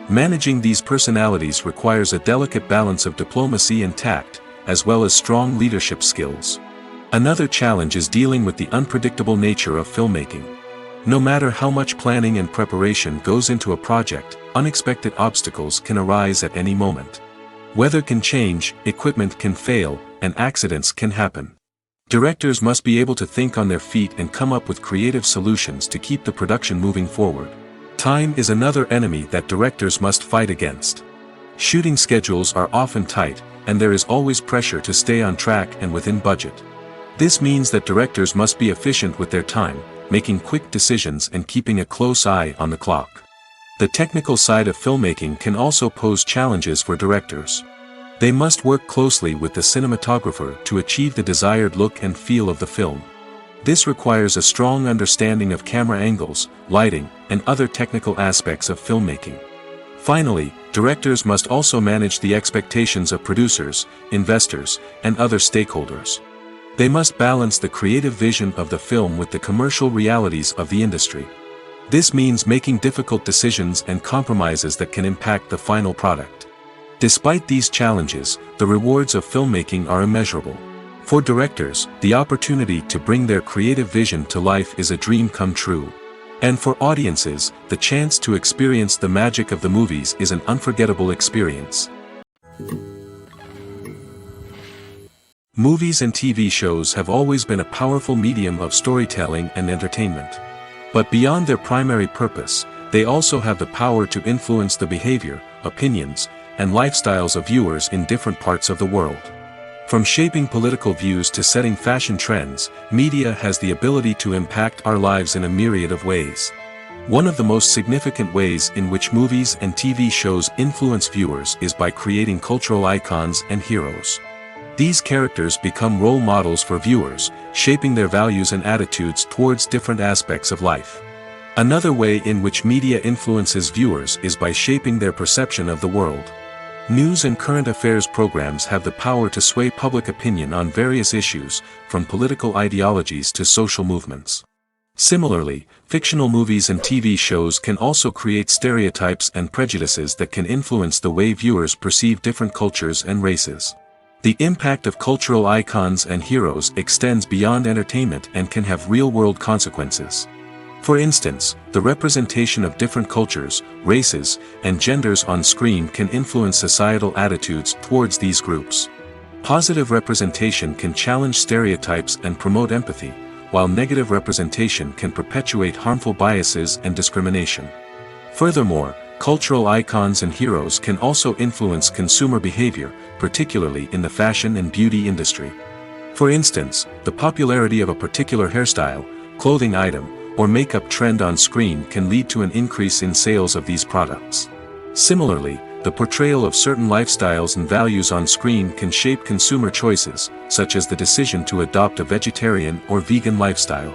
S1: Managing these personalities requires a delicate balance of diplomacy and tact, as well as strong leadership skills. Another challenge is dealing with the unpredictable nature of filmmaking. No matter how much planning and preparation goes into a project, unexpected obstacles can arise at any moment. Weather can change, equipment can fail, and accidents can happen. Directors must be able to think on their feet and come up with creative solutions to keep the production moving forward. Time is another enemy that directors must fight against. Shooting schedules are often tight, and there is always pressure to stay on track and within budget. This means that directors must be efficient with their time, making quick decisions and keeping a close eye on the clock. The technical side of filmmaking can also pose challenges for directors. They must work closely with the cinematographer to achieve the desired look and feel of the film. This requires a strong understanding of camera angles, lighting, and other technical aspects of filmmaking. Finally, directors must also manage the expectations of producers, investors, and other stakeholders. They must balance the creative vision of the film with the commercial realities of the industry. This means making difficult decisions and compromises that can impact the final product. Despite these challenges, the rewards of filmmaking are immeasurable. For directors, the opportunity to bring their creative vision to life is a dream come true. And for audiences, the chance to experience the magic of the movies is an unforgettable experience. Movies and TV shows have always been a powerful medium of storytelling and entertainment. But beyond their primary purpose, they also have the power to influence the behavior, opinions, and lifestyles of viewers in different parts of the world. From shaping political views to setting fashion trends, media has the ability to impact our lives in a myriad of ways. One of the most significant ways in which movies and TV shows influence viewers is by creating cultural icons and heroes. These characters become role models for viewers, shaping their values and attitudes towards different aspects of life. Another way in which media influences viewers is by shaping their perception of the world. News and current affairs programs have the power to sway public opinion on various issues, from political ideologies to social movements. Similarly, fictional movies and TV shows can also create stereotypes and prejudices that can influence the way viewers perceive different cultures and races. The impact of cultural icons and heroes extends beyond entertainment and can have real-world consequences. For instance, the representation of different cultures, races, and genders on screen can influence societal attitudes towards these groups. Positive representation can challenge stereotypes and promote empathy, while negative representation can perpetuate harmful biases and discrimination. Furthermore, cultural icons and heroes can also influence consumer behavior, particularly in the fashion and beauty industry. For instance, the popularity of a particular hairstyle, clothing item, or makeup trend on screen can lead to an increase in sales of these products. Similarly, the portrayal of certain lifestyles and values on screen can shape consumer choices, such as the decision to adopt a vegetarian or vegan lifestyle.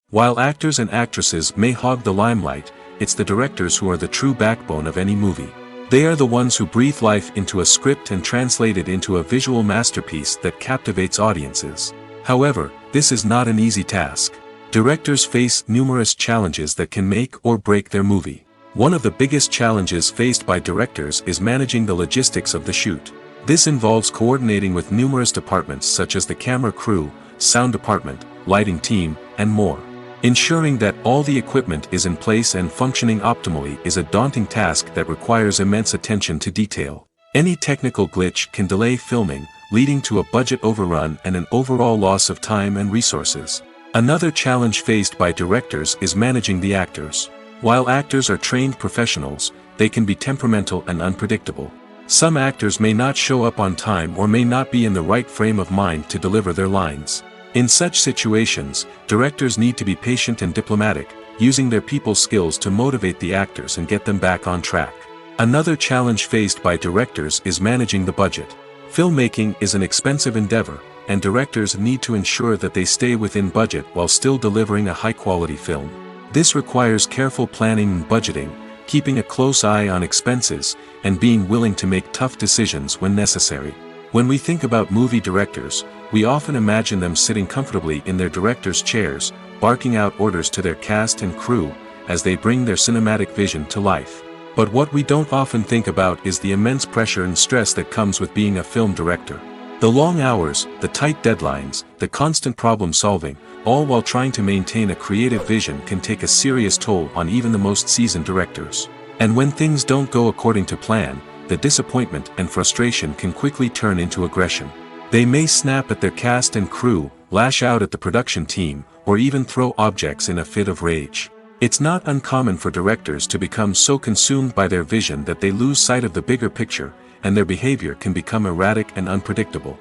S1: While actors and actresses may hog the limelight, it's the directors who are the true backbone of any movie. They are the ones who breathe life into a script and translate it into a visual masterpiece that captivates audiences. However, this is not an easy task. Directors face numerous challenges that can make or break their movie. One of the biggest challenges faced by directors is managing the logistics of the shoot. This involves coordinating with numerous departments such as the camera crew, sound department, lighting team, and more. Ensuring that all the equipment is in place and functioning optimally is a daunting task that requires immense attention to detail. Any technical glitch can delay filming, leading to a budget overrun and an overall loss of time and resources. Another challenge faced by directors is managing the actors. While actors are trained professionals, they can be temperamental and unpredictable. Some actors may not show up on time or may not be in the right frame of mind to deliver their lines. In such situations, directors need to be patient and diplomatic, using their people skills to motivate the actors and get them back on track. Another challenge faced by directors is managing the budget. Filmmaking is an expensive endeavor, and directors need to ensure that they stay within budget while still delivering a high-quality film. This requires careful planning and budgeting, keeping a close eye on expenses, and being willing to make tough decisions when necessary. When we think about movie directors, we often imagine them sitting comfortably in their director's chairs, barking out orders to their cast and crew, as they bring their cinematic vision to life. But what we don't often think about is the immense pressure and stress that comes with being a film director. The long hours, the tight deadlines, the constant problem solving, all while trying to maintain a creative vision can take a serious toll on even the most seasoned directors. And when things don't go according to plan, the disappointment and frustration can quickly turn into aggression. They may snap at their cast and crew, lash out at the production team, or even throw objects in a fit of rage. It's not uncommon for directors to become so consumed by their vision that they lose sight of the bigger picture, and their behavior can become erratic and unpredictable.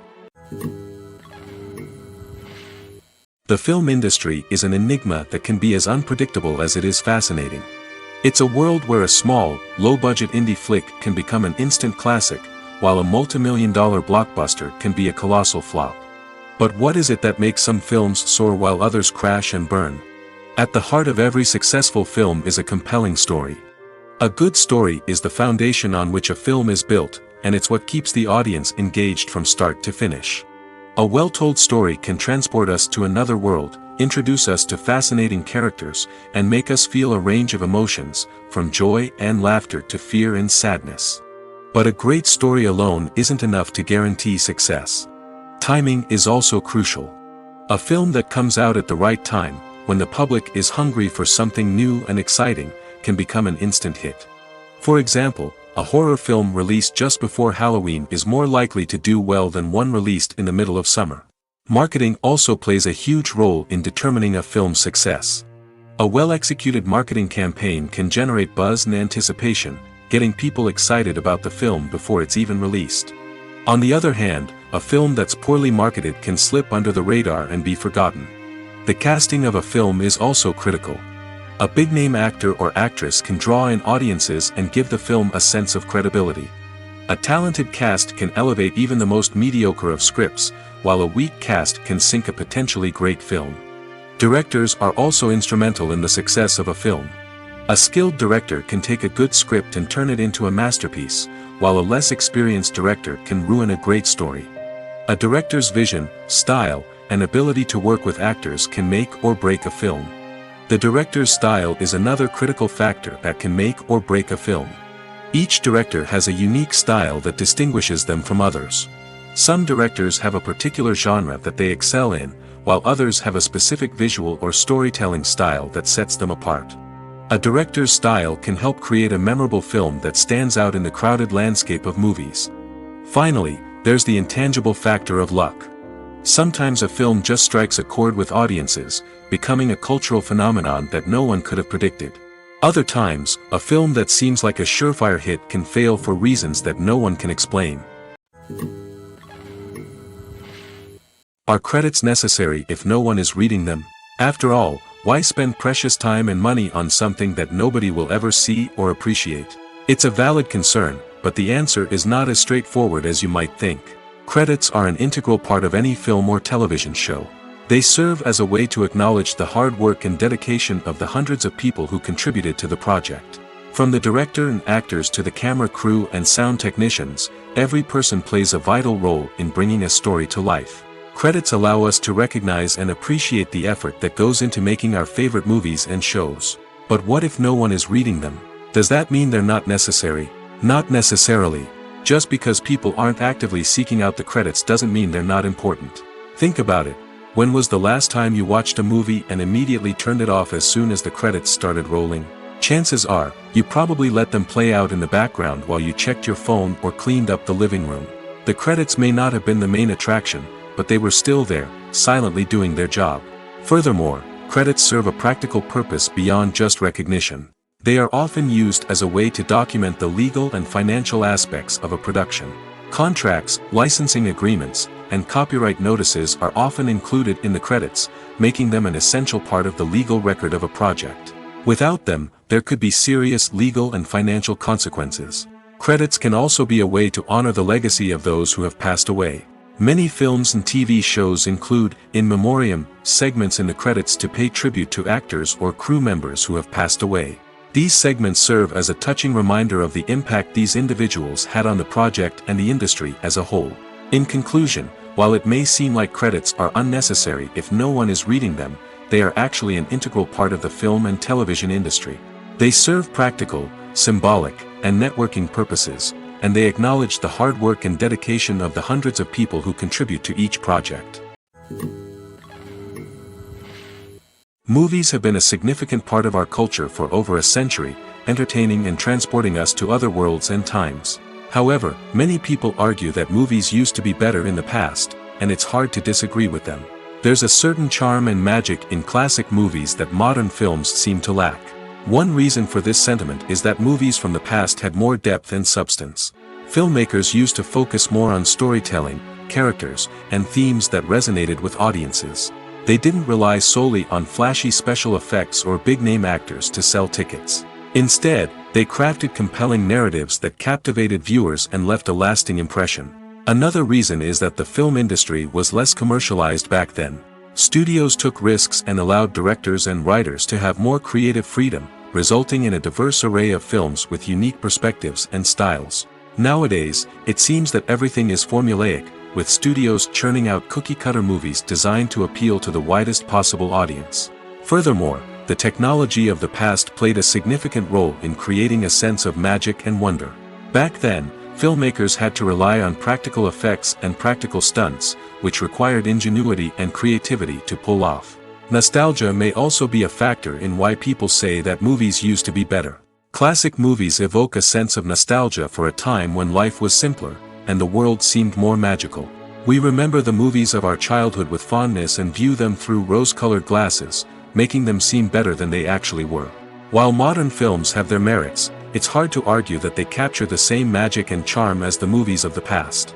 S1: The film industry is an enigma that can be as unpredictable as it is fascinating. It's a world where a small, low-budget indie flick can become an instant classic, while a multi-million-dollar blockbuster can be a colossal flop. But what is it that makes some films soar while others crash and burn? At the heart of every successful film is a compelling story. A good story is the foundation on which a film is built, and it's what keeps the audience engaged from start to finish. A well-told story can transport us to another world, introduce us to fascinating characters, and make us feel a range of emotions, from joy and laughter to fear and sadness. But a great story alone isn't enough to guarantee success. Timing is also crucial. A film that comes out at the right time, when the public is hungry for something new and exciting, can become an instant hit. For example, a horror film released just before Halloween is more likely to do well than one released in the middle of summer. Marketing also plays a huge role in determining a film's success. A well-executed marketing campaign can generate buzz and anticipation, getting people excited about the film before it's even released. On the other hand, a film that's poorly marketed can slip under the radar and be forgotten. The casting of a film is also critical. A big-name actor or actress can draw in audiences and give the film a sense of credibility. A talented cast can elevate even the most mediocre of scripts, while a weak cast can sink a potentially great film. Directors are also instrumental in the success of a film. A skilled director can take a good script and turn it into a masterpiece, while a less experienced director can ruin a great story. A director's vision, style, and ability to work with actors can make or break a film. The director's style is another critical factor that can make or break a film. Each director has a unique style that distinguishes them from others. Some directors have a particular genre that they excel in, while others have a specific visual or storytelling style that sets them apart. A director's style can help create a memorable film that stands out in the crowded landscape of movies. Finally, there's the intangible factor of luck. Sometimes a film just strikes a chord with audiences, becoming a cultural phenomenon that no one could have predicted. Other times, a film that seems like a surefire hit can fail for reasons that no one can explain. Are credits necessary if no one is reading them? After all, why spend precious time and money on something that nobody will ever see or appreciate? It's a valid concern, but the answer is not as straightforward as you might think. Credits are an integral part of any film or television show. They serve as a way to acknowledge the hard work and dedication of the hundreds of people who contributed to the project. From the director and actors to the camera crew and sound technicians, every person plays a vital role in bringing a story to life. Credits allow us to recognize and appreciate the effort that goes into making our favorite movies and shows. But what if no one is reading them? Does that mean they're not necessary? Not necessarily. Just because people aren't actively seeking out the credits doesn't mean they're not important. Think about it. When was the last time you watched a movie and immediately turned it off as soon as the credits started rolling? Chances are, you probably let them play out in the background while you checked your phone or cleaned up the living room. The credits may not have been the main attraction, but they were still there, silently doing their job. Furthermore, credits serve a practical purpose beyond just recognition. They are often used as a way to document the legal and financial aspects of a production. Contracts, licensing agreements, and copyright notices are often included in the credits, making them an essential part of the legal record of a project. Without them, there could be serious legal and financial consequences. Credits can also be a way to honor the legacy of those who have passed away. Many films and TV shows include, in memoriam, segments in the credits to pay tribute to actors or crew members who have passed away. These segments serve as a touching reminder of the impact these individuals had on the project and the industry as a whole. In conclusion, while it may seem like credits are unnecessary if no one is reading them, they are actually an integral part of the film and television industry. They serve practical, symbolic, and networking purposes, and they acknowledge the hard work and dedication of the hundreds of people who contribute to each project. Movies have been a significant part of our culture for over a century, entertaining and transporting us to other worlds and times. However, many people argue that movies used to be better in the past, and it's hard to disagree with them. There's a certain charm and magic in classic movies that modern films seem to lack. One reason for this sentiment is that movies from the past had more depth and substance. Filmmakers used to focus more on storytelling, characters, and themes that resonated with audiences. They didn't rely solely on flashy special effects or big-name actors to sell tickets. Instead, they crafted compelling narratives that captivated viewers and left a lasting impression. Another reason is that the film industry was less commercialized back then. Studios took risks and allowed directors and writers to have more creative freedom, resulting in a diverse array of films with unique perspectives and styles. Nowadays, it seems that everything is formulaic, with studios churning out cookie-cutter movies designed to appeal to the widest possible audience. Furthermore, the technology of the past played a significant role in creating a sense of magic and wonder. Back then, filmmakers had to rely on practical effects and practical stunts, which required ingenuity and creativity to pull off. Nostalgia may also be a factor in why people say that movies used to be better. Classic movies evoke a sense of nostalgia for a time when life was simpler, and the world seemed more magical. We remember the movies of our childhood with fondness and view them through rose-colored glasses, making them seem better than they actually were. While modern films have their merits, it's hard to argue that they capture the same magic and charm as the movies of the past.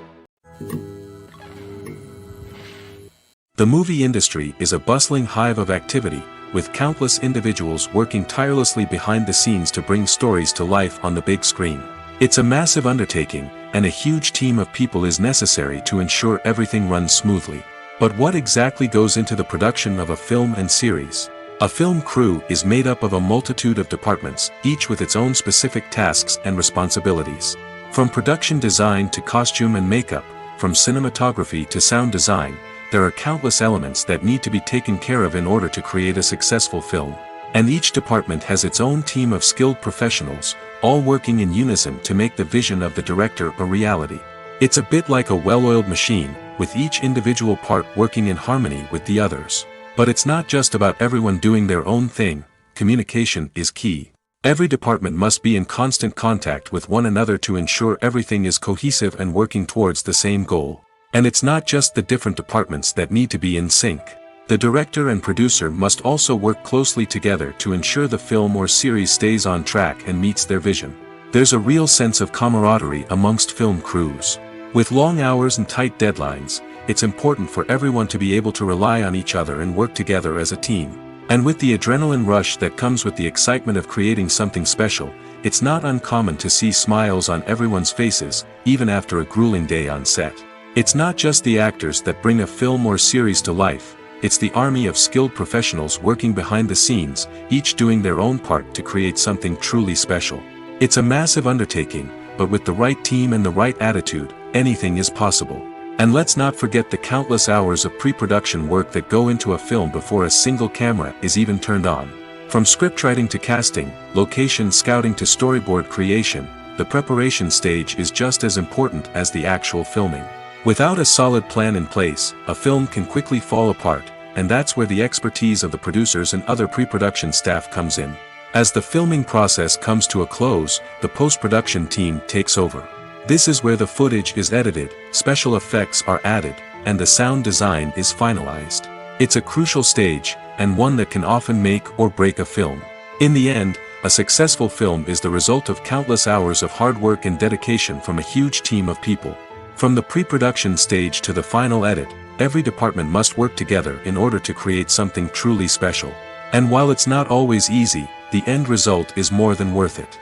S1: The movie industry is a bustling hive of activity, with countless individuals working tirelessly behind the scenes to bring stories to life on the big screen. It's a massive undertaking, and a huge team of people is necessary to ensure everything runs smoothly. But what exactly goes into the production of a film and series? A film crew is made up of a multitude of departments, each with its own specific tasks and responsibilities. From production design to costume and makeup, from cinematography to sound design, there are countless elements that need to be taken care of in order to create a successful film. And each department has its own team of skilled professionals, all working in unison to make the vision of the director a reality. It's a bit like a well-oiled machine, with each individual part working in harmony with the others. But it's not just about everyone doing their own thing. Communication is key. Every department must be in constant contact with one another to ensure everything is cohesive and working towards the same goal. And it's not just the different departments that need to be in sync. The director and producer must also work closely together to ensure the film or series stays on track and meets their vision. There's a real sense of camaraderie amongst film crews. With long hours and tight deadlines, it's important for everyone to be able to rely on each other and work together as a team. And with the adrenaline rush that comes with the excitement of creating something special, it's not uncommon to see smiles on everyone's faces, even after a grueling day on set. It's not just the actors that bring a film or series to life, it's the army of skilled professionals working behind the scenes, each doing their own part to create something truly special. It's a massive undertaking, but with the right team and the right attitude, anything is possible. And let's not forget the countless hours of pre-production work that go into a film before a single camera is even turned on. From scriptwriting to casting, location scouting to storyboard creation, the preparation stage is just as important as the actual filming. Without a solid plan in place, a film can quickly fall apart, and that's where the expertise of the producers and other pre-production staff comes in. As the filming process comes to a close, the post-production team takes over. This is where the footage is edited, special effects are added, and the sound design is finalized. It's a crucial stage, and one that can often make or break a film. In the end, a successful film is the result of countless hours of hard work and dedication from a huge team of people. From the pre-production stage to the final edit, every department must work together in order to create something truly special. And while it's not always easy, the end result is more than worth it.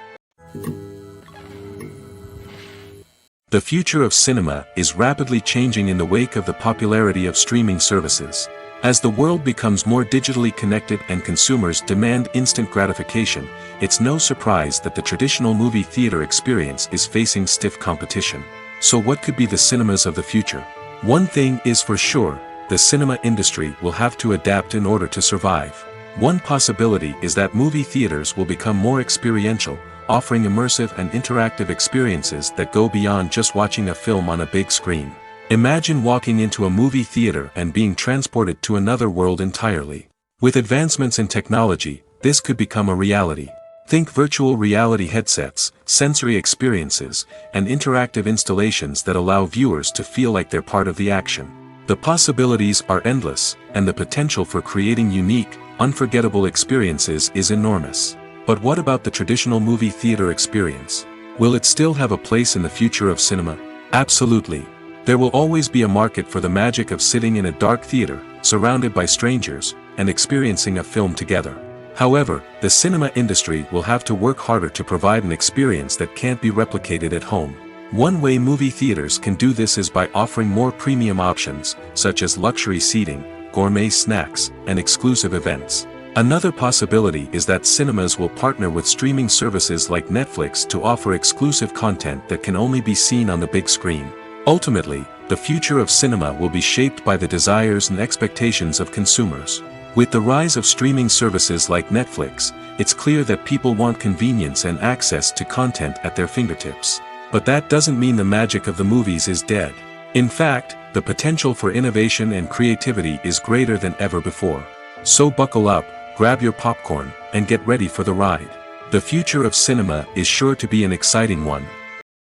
S1: The future of cinema is rapidly changing in the wake of the popularity of streaming services. As the world becomes more digitally connected and consumers demand instant gratification, it's no surprise that the traditional movie theater experience is facing stiff competition. So what could be the cinemas of the future? One thing is for sure, the cinema industry will have to adapt in order to survive. One possibility is that movie theaters will become more experiential, offering immersive and interactive experiences that go beyond just watching a film on a big screen. Imagine walking into a movie theater and being transported to another world entirely. With advancements in technology, this could become a reality. Think virtual reality headsets, sensory experiences, and interactive installations that allow viewers to feel like they're part of the action. The possibilities are endless, and the potential for creating unique, unforgettable experiences is enormous. But what about the traditional movie theater experience? Will it still have a place in the future of cinema? Absolutely. There will always be a market for the magic of sitting in a dark theater, surrounded by strangers, and experiencing a film together. However, the cinema industry will have to work harder to provide an experience that can't be replicated at home. One way movie theaters can do this is by offering more premium options, such as luxury seating, gourmet snacks, and exclusive events. Another possibility is that cinemas will partner with streaming services like Netflix to offer exclusive content that can only be seen on the big screen. Ultimately, the future of cinema will be shaped by the desires and expectations of consumers. With the rise of streaming services like Netflix, it's clear that people want convenience and access to content at their fingertips. But that doesn't mean the magic of the movies is dead. In fact, the potential for innovation and creativity is greater than ever before. So buckle up, grab your popcorn, and get ready for the ride. The future of cinema is sure to be an exciting one.